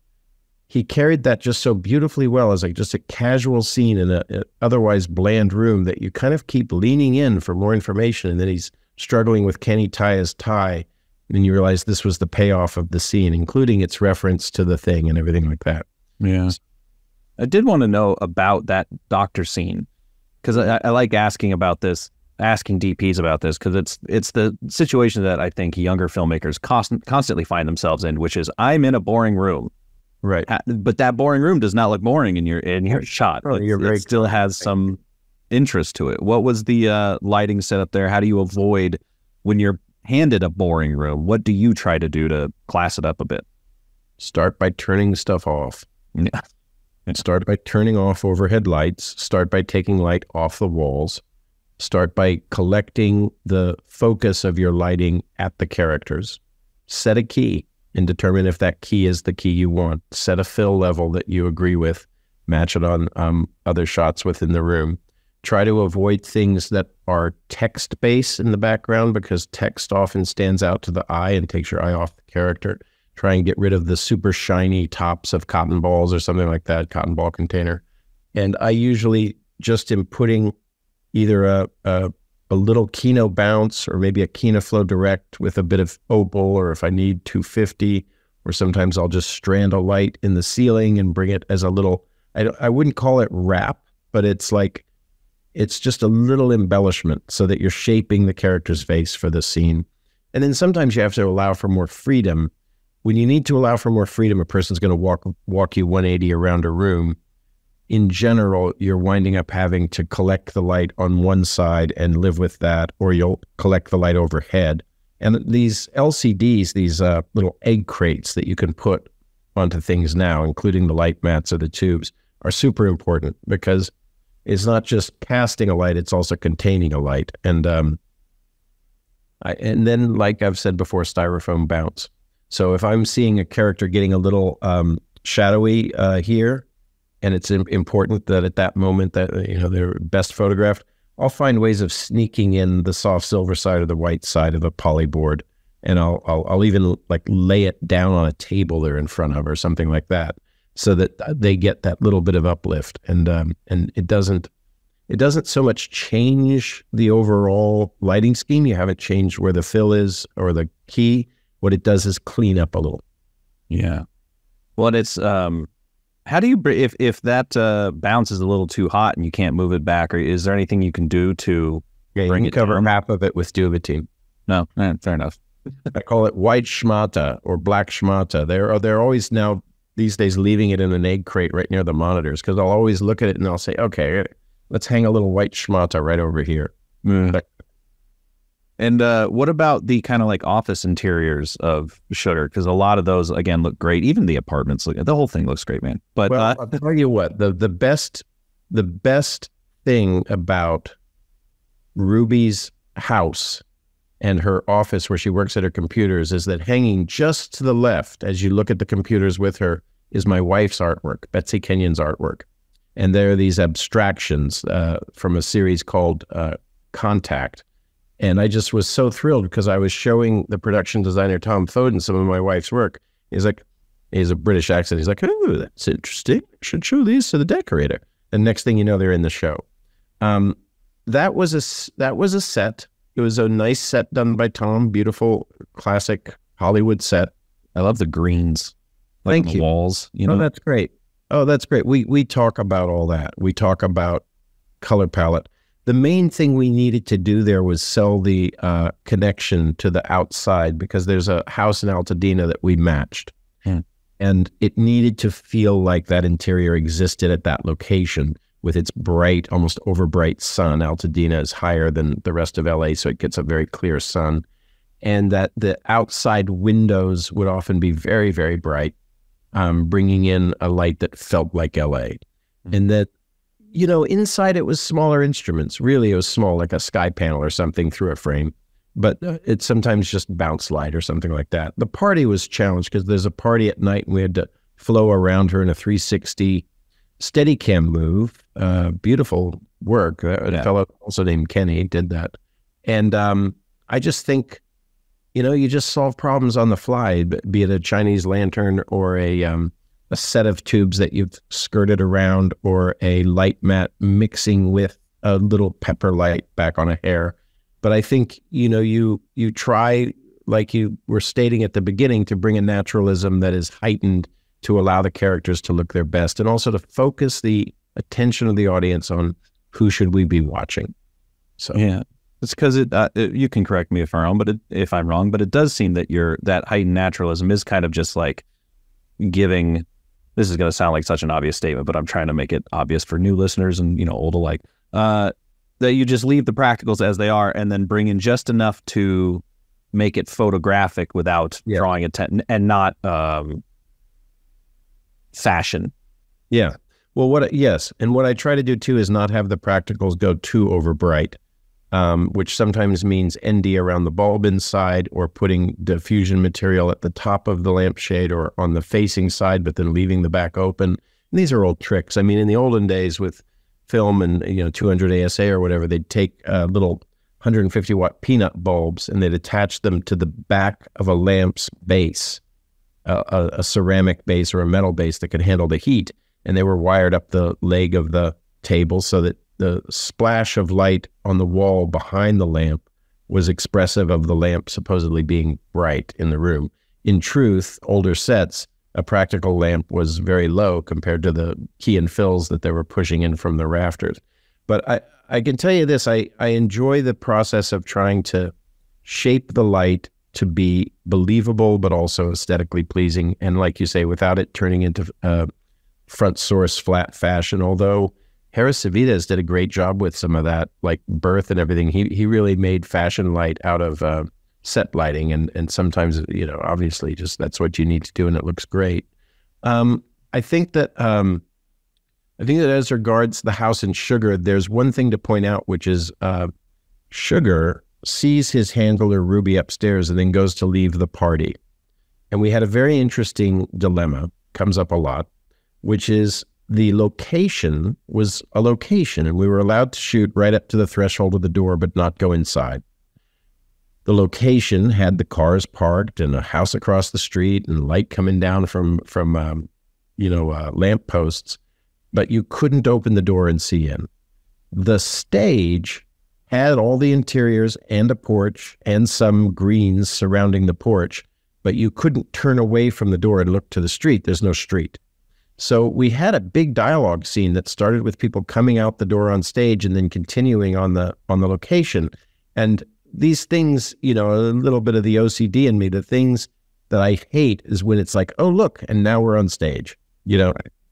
He carried that just so beautifully well as like just a casual scene in an otherwise bland room that you kind of keep leaning in for more information. And then he's struggling with, can he tie his tie? And then you realize this was the payoff of the scene, including its reference to the thing and everything like that. Yeah. I did want to know about that doctor scene, because I like asking DPs about this, because it's the situation that I think younger filmmakers constantly find themselves in, which is, I'm in a boring room. Right. But that boring room does not look boring in your shot. It still has some interest to it. What was the lighting setup there? How do you avoid, when you're handed a boring room, what do you try to do to class it up a bit? Start by turning stuff off. Yeah. Start by turning off overhead lights. Start by taking light off the walls. Start by collecting the focus of your lighting at the characters. Set a key and determine if that key is the key you want. Set a fill level that you agree with. Match it on other shots within the room. Try to avoid things that are text-based in the background, because text often stands out to the eye and takes your eye off the character. Try and get rid of the super shiny tops of cotton balls or something like that, cotton ball container. And I usually just am putting either a little Kino bounce or maybe a Kino Flow Direct with a bit of opal, or if I need 250, or sometimes I'll just strand a light in the ceiling and bring it as a little, I wouldn't call it wrap, but it's just a little embellishment so that you're shaping the character's face for the scene. And then sometimes you have to allow for more freedom. When you need to allow for more freedom, a person's going to walk you 180 around a room. In general, you're winding up having to collect the light on one side and live with that, or you'll collect the light overhead. And these LCDs, these little egg crates that you can put onto things now, including the light mats or the tubes, are super important, because it's not just casting a light, it's also containing a light. And and then, like I've said before, styrofoam bounce. So if I'm seeing a character getting a little shadowy here, and it's important that at that moment that they're best photographed, I'll find ways of sneaking in the soft silver side or the white side of the polyboard, and I'll even like lay it down on a table they're in front of or something like that, so that they get that little bit of uplift. And it doesn't so much change the overall lighting scheme. You haven't changed where the fill is or the key. What it does is clean up a little. Yeah. Well, it's how do you, if that bounce is a little too hot and you can't move it back, or is there anything you can do to bring it cover down? half of it with Duvetine? No, fair enough. I call it white schmata or black schmata. They're always now these days leaving it in an egg crate right near the monitors, because I'll always look at it and I'll say, okay, let's hang a little white schmata right over here. Mm. And what about the kind of like office interiors of Sugar? Because a lot of those, again, look great. Even the apartments, the whole thing looks great, man. But well, I'll tell you what, the best thing about Ruby's house and her office where she works at her computers is that hanging just to the left as you look at the computers with her is my wife's artwork, Betsy Kenyon's artwork. And there are these abstractions from a series called Contact. And I just was so thrilled because I was showing the production designer, Tom Foden, some of my wife's work. He's like, he has a British accent. He's like, oh, that's interesting. I should show these to the decorator. And next thing you know, they're in the show. That was a set. It was a nice set done by Tom. Beautiful, classic Hollywood set. I love the greens. Like Thank you. Walls. Oh, that's great. Oh, that's great. We talk about all that. We talk about color palette. The main thing we needed to do there was sell the connection to the outside, because there's a house in Altadena that we matched. And it needed to feel like that interior existed at that location with its bright, almost overbright sun. Altadena is higher than the rest of LA, so it gets a very clear sun. And that the outside windows would often be very, very bright, bringing in a light that felt like LA. And that, inside it was smaller instruments. Really, it was small, like a sky panel or something through a frame. But it's sometimes just bounce light or something like that. The party was challenged because there's a party at night and we had to flow around her in a 360 Steadicam move. Beautiful work. A fellow also named Kenny did that. And I just think, you just solve problems on the fly, be it a Chinese lantern or a set of tubes that you've skirted around, or a light mat mixing with a little pepper light back on a hair. But I think, you try, like you were stating at the beginning, to bring a naturalism that is heightened to allow the characters to look their best, and also to focus the attention of the audience on who should we be watching. So yeah, it's because you can correct me if I'm wrong, but it does seem that that heightened naturalism is kind of just like giving. This is going to sound like such an obvious statement, but I'm trying to make it obvious for new listeners and old alike. That you just leave the practicals as they are, and then bring in just enough to make it photographic without drawing attention, and not fashion. Yeah. Well, yes. And what I try to do too is not have the practicals go too over bright, which sometimes means ND around the bulb inside, or putting diffusion material at the top of the lampshade or on the facing side, but then leaving the back open. And these are old tricks. I mean, in the olden days with film and 200 ASA or whatever, they'd take little 150 watt peanut bulbs and they'd attach them to the back of a lamp's base, a ceramic base or a metal base that could handle the heat. And they were wired up the leg of the table so that the splash of light on the wall behind the lamp was expressive of the lamp supposedly being bright in the room. In truth, older sets, a practical lamp was very low compared to the key and fills that they were pushing in from the rafters. But I can tell you this, I enjoy the process of trying to shape the light to be believable, but also aesthetically pleasing. And like you say, without it turning into front source flat fashion, although Harris Savides did a great job with some of that, like Birth and everything. He really made fashion light out of set lighting, and sometimes, obviously just that's what you need to do, and it looks great. I think that I think that as regards the house and Sugar, there's one thing to point out, which is Sugar sees his handler Ruby upstairs and then goes to leave the party. And we had a very interesting dilemma, comes up a lot, which is the location was a location, and we were allowed to shoot right up to the threshold of the door, but not go inside. The location had the cars parked and a house across the street and light coming down from lamp posts, but you couldn't open the door and see in. The stage had all the interiors and a porch and some greens surrounding the porch, but you couldn't turn away from the door and look to the street. There's no street. So we had a big dialogue scene that started with people coming out the door on stage and then continuing on the location. And these things, a little bit of the OCD in me, the things that I hate is when it's like, oh, look, and now we're on stage.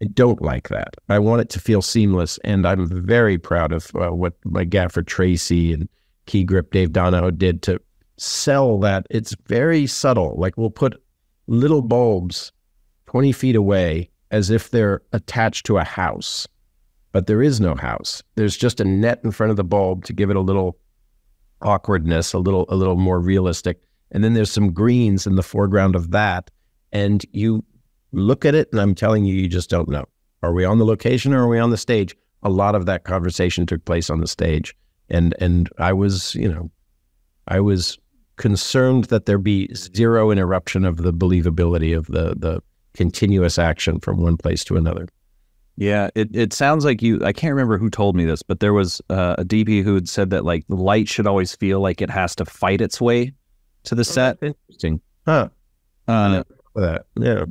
I don't like that. I want it to feel seamless. And I'm very proud of what my gaffer Tracy and Key Grip Dave Donahoe did to sell that. It's very subtle. Like we'll put little bulbs 20 feet away as if they're attached to a house, but there is no house. There's just a net in front of the bulb to give it a little awkwardness, a little more realistic. And then there's some greens in the foreground of that. And you look at it and I'm telling you, you just don't know. Are we on the location or are we on the stage? A lot of that conversation took place on the stage. And I was concerned that there be zero interruption of the believability of the continuous action from one place to another. Yeah, it sounds like I can't remember who told me this, but there was a DP who had said that like the light should always feel like it has to fight its way to the set. Interesting. Huh. Yeah.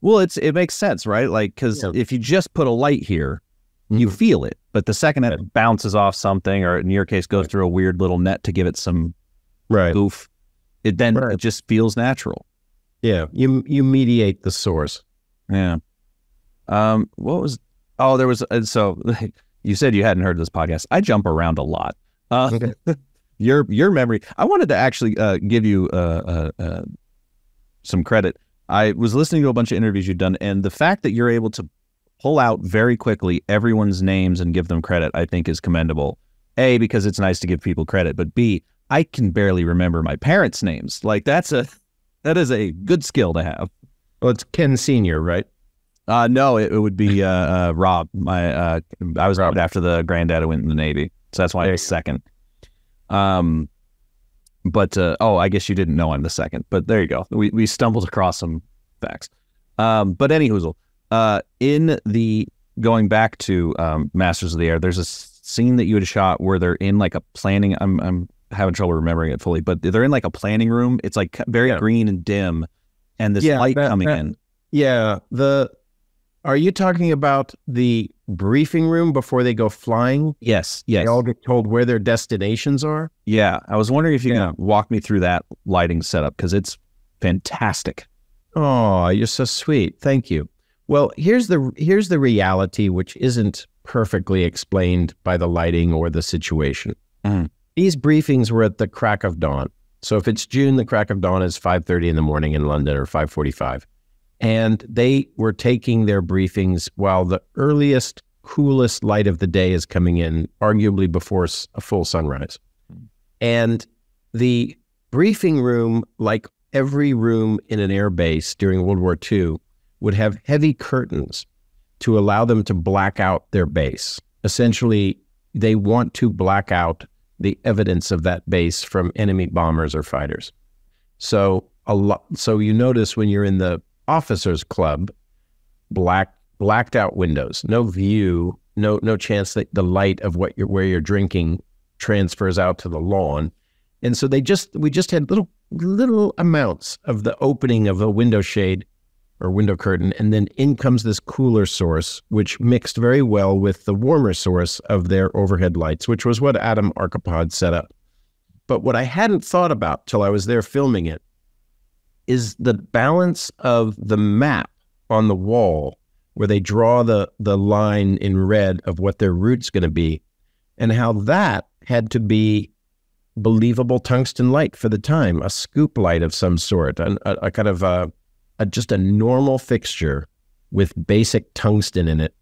Well, it makes sense, right? Like, because if you just put a light here, you feel it. But the second it bounces off something, or in your case, goes through a weird little net to give it some goof, it just feels natural. Yeah, you mediate the source. Yeah. There was, so you said you hadn't heard this podcast. I jump around a lot. Okay. Your memory, I wanted to actually give you some credit. I was listening to a bunch of interviews you've done, and the fact that you're able to pull out very quickly everyone's names and give them credit, I think is commendable. A, because it's nice to give people credit, but B, I can barely remember my parents' names. Like that is a good skill to have. Well, it's Ken Sr., right? No, it would be Rob. I was Rob after the granddad who went in the Navy, so that's why I was second. But I guess you didn't know I'm the second. But there you go. We stumbled across some facts. But anyhoozle, in the going back to Masters of the Air, there's a scene that you had shot where they're in like a planning. I'm having trouble remembering it fully, but they're in like a planning room. It's like very green and dim, and this light coming in. Yeah. Are you talking about the briefing room before they go flying? Yes. They all get told where their destinations are? Yeah. I was wondering if you can walk me through that lighting setup, because it's fantastic. Oh, you're so sweet. Thank you. Well, here's the reality, which isn't perfectly explained by the lighting or the situation. These briefings were at the crack of dawn. So if it's June, the crack of dawn is 5:30 in the morning in London, or 5:45. And they were taking their briefings while the earliest, coolest light of the day is coming in, arguably before a full sunrise. And the briefing room, like every room in an air base during World War II, would have heavy curtains to allow them to black out their base. Essentially, they want to black out the evidence of that base from enemy bombers or fighters. So you notice when you're in the officers club, blacked out windows, no view, no chance that the light of where you're drinking transfers out to the lawn. And so we just had little amounts of the opening of a window shade or window curtain, and then in comes this cooler source, which mixed very well with the warmer source of their overhead lights, which was what Adam Archipod set up. But what I hadn't thought about till I was there filming it is the balance of the map on the wall, where they draw the line in red of what their route's going to be, and how that had to be believable tungsten light for the time, a scoop light of some sort, a kind of just a normal fixture with basic tungsten in it,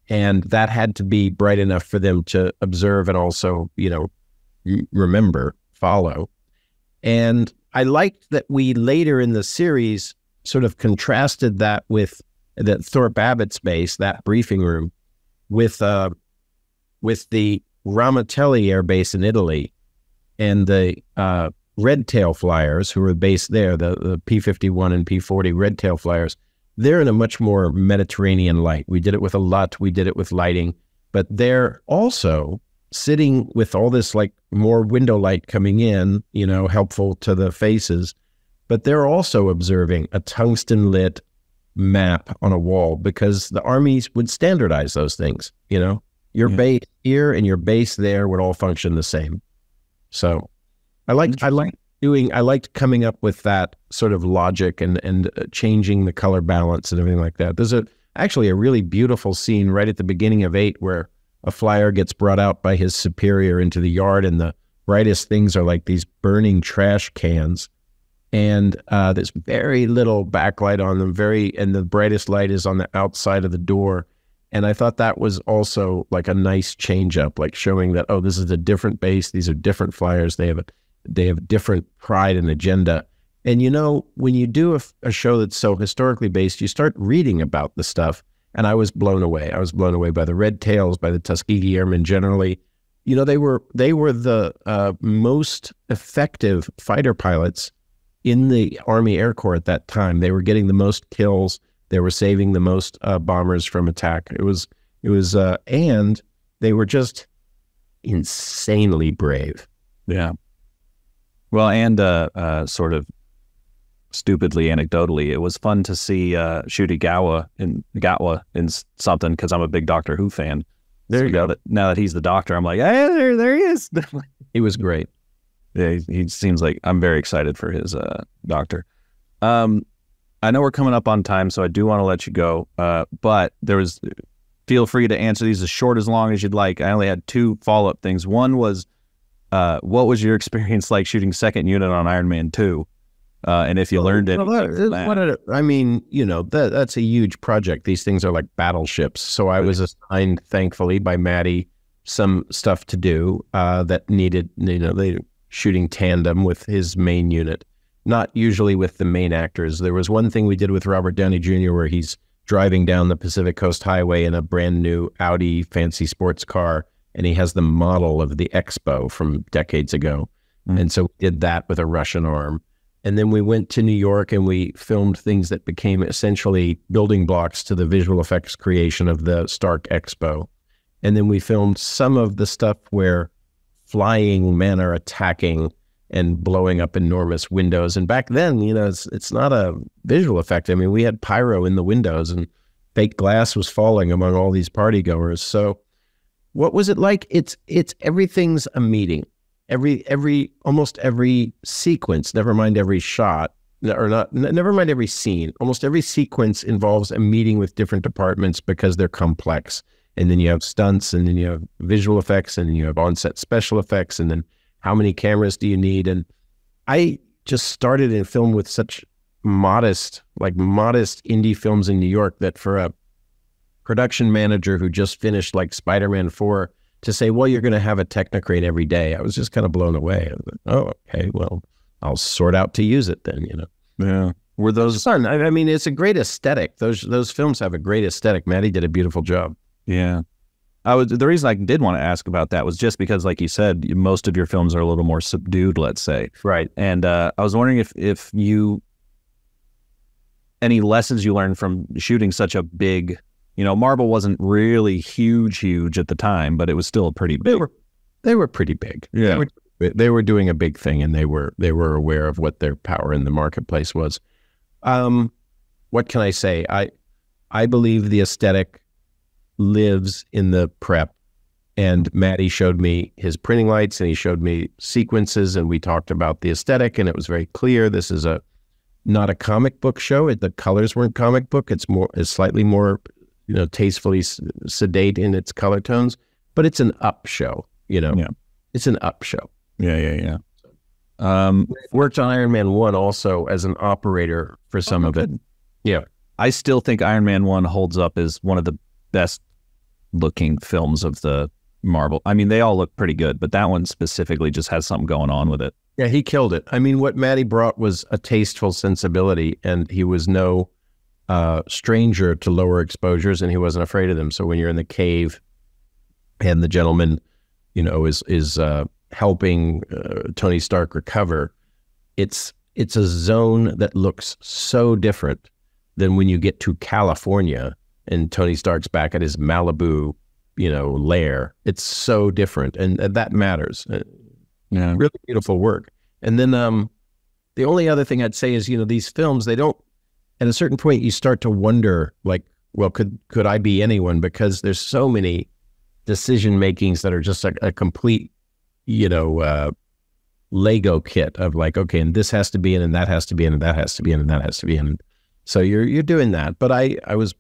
And that had to be bright enough for them to observe and also, remember, follow. And I liked that we later in the series sort of contrasted that with the Thorpe Abbott's base, that briefing room, with the Ramatelli Air Base in Italy and the Red Tail Flyers, who were based there, the P-51 and P-40 Red Tail Flyers. They're in a much more Mediterranean light. We did it with a LUT, we did it with lighting, but they're also sitting with all this like more window light coming in, helpful to the faces, but they're also observing a tungsten lit map on a wall because the armies would standardize those things, your base here and your base there would all function the same. So I liked coming up with that sort of logic and changing the color balance and everything like that. There's actually a really beautiful scene right at the beginning of 8 where a flyer gets brought out by his superior into the yard, and the brightest things are like these burning trash cans, and there's very little backlight on them, and the brightest light is on the outside of the door. And I thought that was also like a nice change up, like showing that, oh, this is a different base. These are different flyers. They have different pride and agenda. And when you do a show that's so historically based, you start reading about the stuff. And I was blown away. I was blown away by the Red Tails, by the Tuskegee Airmen generally. They were the most effective fighter pilots in the Army Air Corps at that time. They were getting the most kills. They were saving the most bombers from attack. It was, and they were just insanely brave. Yeah. Well, and sort of stupidly, anecdotally, it was fun to see Ncuti Gatwa in something because I'm a big Doctor Who fan. There you go. Now that he's the Doctor, I'm like, hey, there he is. He was great. Yeah, he seems like I'm very excited for his Doctor. I know we're coming up on time, so I do want to let you go. But feel free to answer these as short as long as you'd like. I only had 2 follow-up things. One was, what was your experience like shooting second unit on Iron Man 2? And if you learned it, that's a huge project. These things are like battleships. So I was assigned, thankfully, by Maddie, some stuff to do that needed, shooting tandem with his main unit, not usually with the main actors. There was one thing we did with Robert Downey Jr. where he's driving down the Pacific Coast Highway in a brand new Audi fancy sports car, and he has the model of the Expo from decades ago. And so we did that with a Russian arm. And then we went to New York and we filmed things that became essentially building blocks to the visual effects creation of the Stark Expo. And then we filmed some of the stuff where flying men are attacking and blowing up enormous windows. And back then, it's not a visual effect. I mean, we had pyro in the windows and fake glass was falling among all these party goers. So what was it like? It's everything's a meeting. Almost every sequence, never mind every shot, never mind every scene, almost every sequence involves a meeting with different departments because they're complex. And then you have stunts, and then you have visual effects, and then you have on-set special effects, and then how many cameras do you need? And I just started in film with such modest indie films in New York that for a production manager who just finished like Spider-Man 4 to say, well, you're going to have a Technocrate every day, I was just kind of blown away. I was like, oh, okay, well, I'll sort out to use it then, Yeah. Were those fun? I mean, it's a great aesthetic. Those films have a great aesthetic. Maddie did a beautiful job. Yeah. The reason I did want to ask about that was just because, like you said, most of your films are a little more subdued, let's say. Right. And I was wondering if any lessons you learned from shooting such a big, Marvel wasn't really huge at the time, but it was still pretty big. They were pretty big. Yeah. They were doing a big thing, and they were aware of what their power in the marketplace was. What can I say? I believe the aesthetic lives in the prep, and Maddie showed me his printing lights and he showed me sequences, and we talked about the aesthetic, and it was very clear this is not a comic book show. The colors weren't comic book. It's slightly more tastefully sedate in its color tones, but it's an up show. Yeah. It's an up show. Yeah. Worked on Iron Man 1 also as an operator for some of it. Yeah. I still think Iron Man 1 holds up as one of the best looking films of the Marvel. I mean, they all look pretty good, but that one specifically just has something going on with it. Yeah, he killed it. I mean, what Matty brought was a tasteful sensibility, and he was no stranger to lower exposures, and he wasn't afraid of them. So when you're in the cave and the gentleman, is helping Tony Stark recover, it's a zone that looks so different than when you get to California and Tony Stark's back at his Malibu, lair. It's so different, and that matters. Yeah, really beautiful work. And then the only other thing I'd say is, these films, they don't. At a certain point, you start to wonder, like, well, could I be anyone? Because there's so many decision makings that are just a complete, Lego kit of like, okay, and this has to be in, and that has to be in, and that has to be in, and that has to be in. So you're doing that. But I was,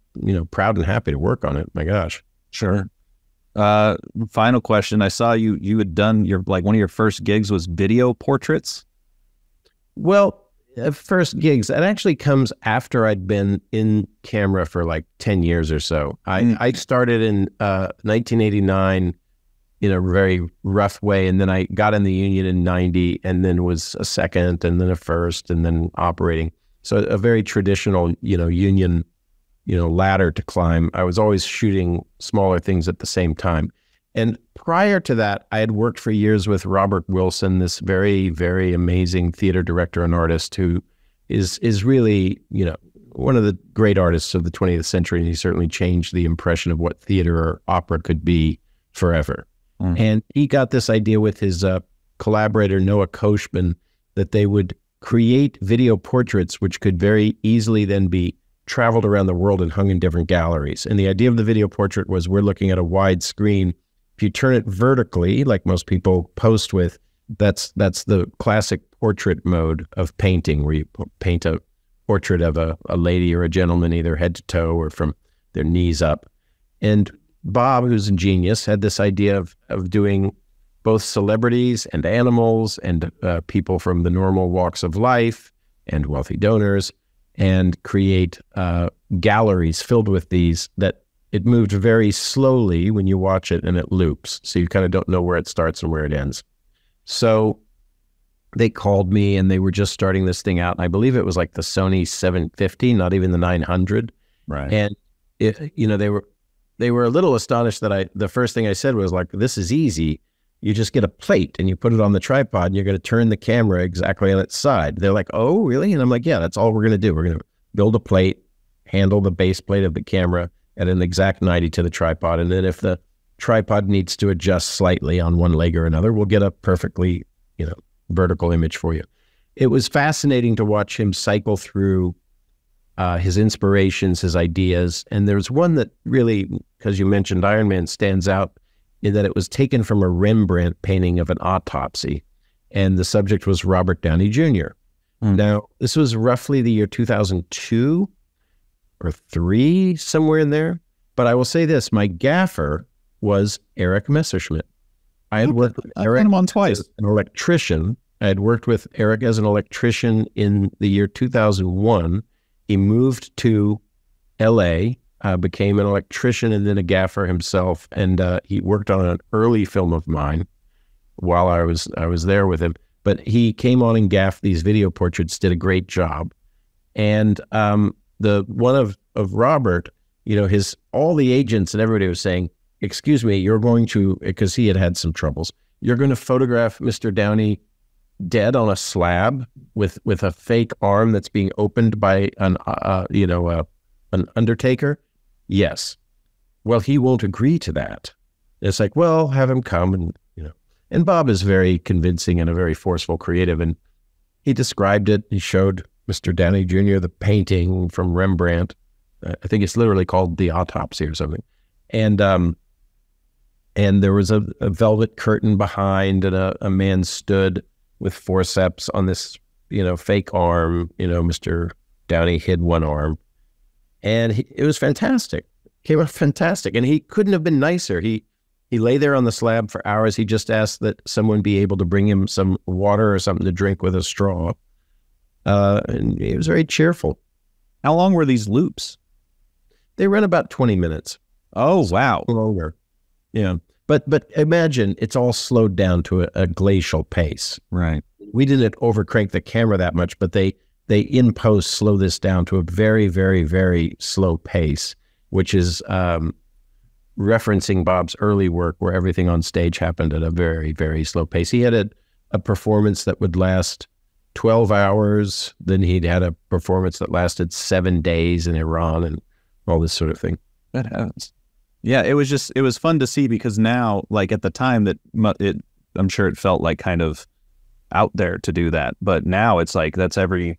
proud and happy to work on it. My gosh. Sure. Final question. I saw you had done one of your first gigs was video portraits. Well, first gigs, that actually comes after I'd been in camera for like 10 years or so. I started in 1989 in a very rough way, and then I got in the union in 90, and then was a second, and then a first, and then operating. So a very traditional, union, ladder to climb. I was always shooting smaller things at the same time. And prior to that, I had worked for years with Robert Wilson, this very, very amazing theater director and artist who is really, one of the great artists of the 20th century. And he certainly changed the impression of what theater or opera could be forever. Mm-hmm. And he got this idea with his collaborator, Noah Koshman, that they would create video portraits, which could very easily then be traveled around the world and hung in different galleries. And the idea of the video portrait was we're looking at a wide screen. If you turn it vertically, like most people post with, that's the classic portrait mode of painting, where you paint a portrait of a lady or a gentleman, either head to toe or from their knees up. And Bob, who's a genius, had this idea of doing both celebrities and animals and people from the normal walks of life and wealthy donors, and create galleries filled with these that it moved very slowly when you watch it, and it loops. So you kind of don't know where it starts and where it ends. So they called me, and they were just starting this thing out. And I believe it was like the Sony 750, not even the 900. Right. And they were a little astonished that the first thing I said was like, this is easy. You just get a plate and you put it on the tripod, and you're going to turn the camera exactly on its side. They're like, oh, really? And I'm like, yeah, that's all we're going to do. We're going to build a plate, handle the base plate of the camera at an exact 90 to the tripod. And then if the tripod needs to adjust slightly on one leg or another, we'll get a perfectly, vertical image for you. It was fascinating to watch him cycle through his inspirations, his ideas. And there's one that really, because you mentioned Iron Man, stands out in that it was taken from a Rembrandt painting of an autopsy. And the subject was Robert Downey Jr. Now, this was roughly the year 2002 or 3, somewhere in there. But I will say this, my gaffer was Eric Messerschmidt. I had worked with Eric on twice. As an electrician. I had worked with Eric as an electrician in the year 2001. He moved to LA, became an electrician and then a gaffer himself. And he worked on an early film of mine while I was there with him. But he came on and gaffed these video portraits, did a great job. And the one of Robert, all the agents and everybody was saying, excuse me, you're going to, because he had some troubles, you're going to photograph Mr. Downey dead on a slab with a fake arm that's being opened by an undertaker? Yes. Well, he won't agree to that. It's like, well, have him come and Bob is very convincing and a very forceful creative. And he described it. He showed Mr. Downey Jr. the painting from Rembrandt. I think it's literally called The Autopsy or something. And there was a velvet curtain behind, and a man stood with forceps on this, fake arm. Mr. Downey hid one arm. And it was fantastic. Came out fantastic. And he couldn't have been nicer. He lay there on the slab for hours. He just asked that someone be able to bring him some water or something to drink with a straw. And he was very cheerful. How long were these loops? They ran about 20 minutes. Oh, wow. Longer. Yeah. But imagine it's all slowed down to a glacial pace. Right. We didn't overcrank the camera that much, but they in post slow this down to a very, very, very slow pace, which is referencing Bob's early work where everything on stage happened at a very, very slow pace. He had a performance that would last 12 hours. Then he'd had a performance that lasted 7 days in Iran and all this sort of thing. That happens. Yeah, it was fun to see because now, like at the time I'm sure it felt like kind of out there to do that. But now it's like that's every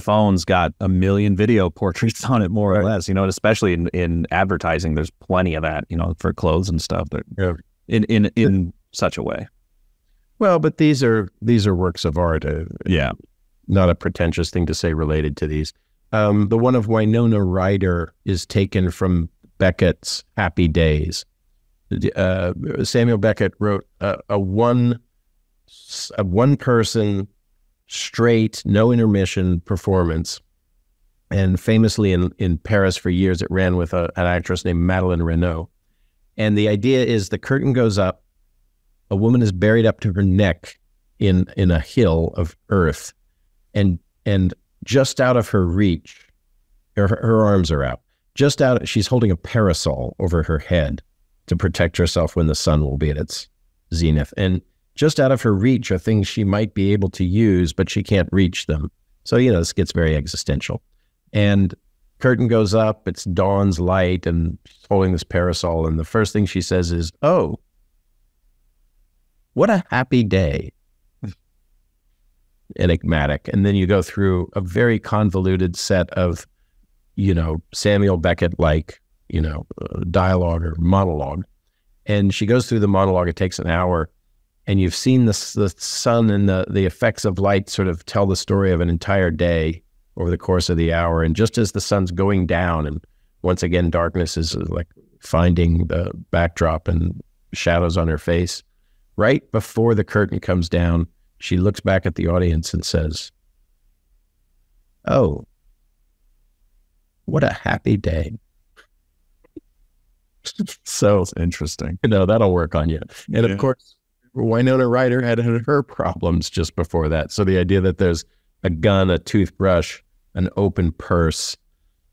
phone's got a million video portraits on it, more or less, and especially in advertising, there's plenty of that, for clothes and stuff that in such a way. Well, but these are works of art. Yeah. Not a pretentious thing to say related to these. The one of Winona Ryder is taken from Beckett's Happy Days. Samuel Beckett wrote a one person, straight, no intermission performance. And famously in Paris for years, it ran with an actress named Madeleine Renaud. And the idea is the curtain goes up, a woman is buried up to her neck in a hill of earth, and just out of her reach, her arms are out, she's holding a parasol over her head to protect herself when the sun will be at its zenith. And just out of her reach are things she might be able to use, but she can't reach them. So, this gets very existential. And curtain goes up, it's dawn's light, and she's holding this parasol. And the first thing she says is, "Oh, what a happy day." Enigmatic. And then you go through a very convoluted set of, Samuel Beckett-like, dialogue or monologue. And she goes through the monologue. It takes an hour. And you've seen the sun and the effects of light sort of tell the story of an entire day over the course of the hour. And just as the sun's going down, and once again, darkness is like finding the backdrop and shadows on her face, right before the curtain comes down, she looks back at the audience and says, "Oh, what a happy day." So it's interesting. That'll work on you. And of course, Winona Ryder had her problems just before that. So the idea that there's a gun, a toothbrush, an open purse,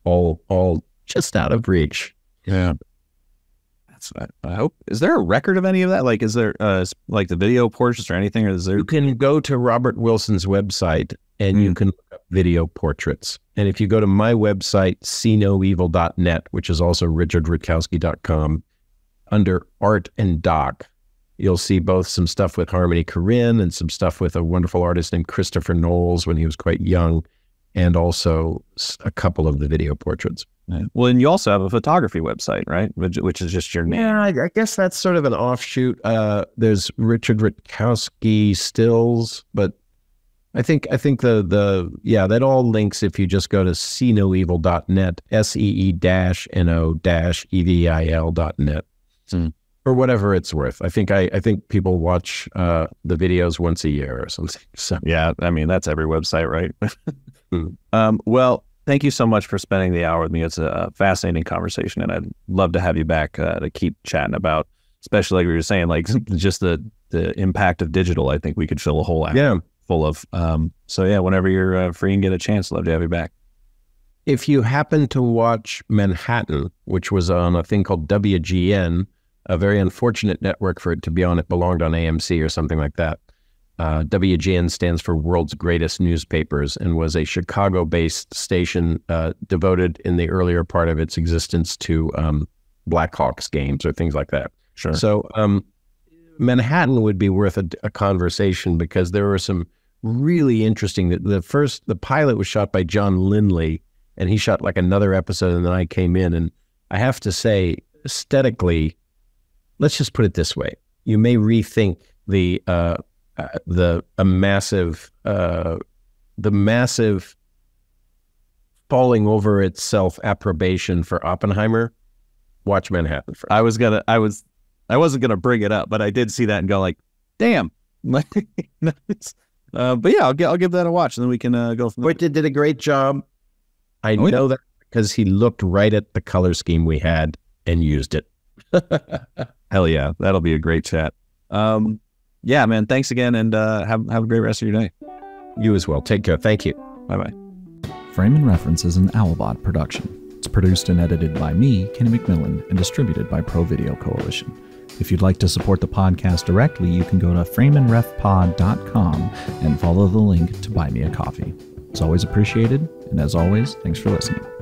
all just out of reach. Yeah. I hope. Is there a record of any of that? Like, is there like the video portraits or anything? Or is there? You can go to Robert Wilson's website and you can look up video portraits. And if you go to my website, seenoevil.net, which is also richardrutkowski.com, under art and doc, you'll see both some stuff with Harmony Korine and some stuff with a wonderful artist named Christopher Knowles when he was quite young, and also a couple of the video portraits. Yeah. Well, and you also have a photography website, right? Which is just your name. Yeah, I guess that's sort of an offshoot. There's Richard Rutkowski stills, but I think that all links if you just go to seenoevil.net, SEE-NO-EVIL.net. Or whatever it's worth. I think people watch the videos once a year or something. So yeah, I mean that's every website, right? Well, thank you so much for spending the hour with me. It's a fascinating conversation, and I'd love to have you back to keep chatting about, especially like we were saying, like just the impact of digital. I think we could fill a whole hour full of. So yeah, whenever you're free and get a chance, love to have you back. If you happen to watch Manhattan, which was on a thing called WGN, a very unfortunate network for it to be on. It belonged on AMC or something like that. WGN stands for World's Greatest Newspapers and was a Chicago-based station devoted in the earlier part of its existence to Blackhawks games or things like that. Sure. So Manhattan would be worth a conversation because there were some really interesting. The pilot was shot by John Lindley, and he shot like another episode, and then I came in, and I have to say, aesthetically, let's just put it this way: you may rethink the massive falling over itself approbation for Oppenheimer. Watch Manhattan first. I wasn't gonna bring it up, but I did see that and go like, damn. But yeah, I'll give that a watch, and then we can go from there. But it did a great job. I know that because he looked right at the color scheme we had and used it. Hell yeah. That'll be a great chat. Yeah, man. Thanks again, and have a great rest of your day. You as well. Take care. Thank you. Bye-bye. Frame and Reference is an Owlbot production. It's produced and edited by me, Kenny McMillan, and distributed by Pro Video Coalition. If you'd like to support the podcast directly, you can go to frameandrefpod.com and follow the link to buy me a coffee. It's always appreciated, and as always, thanks for listening.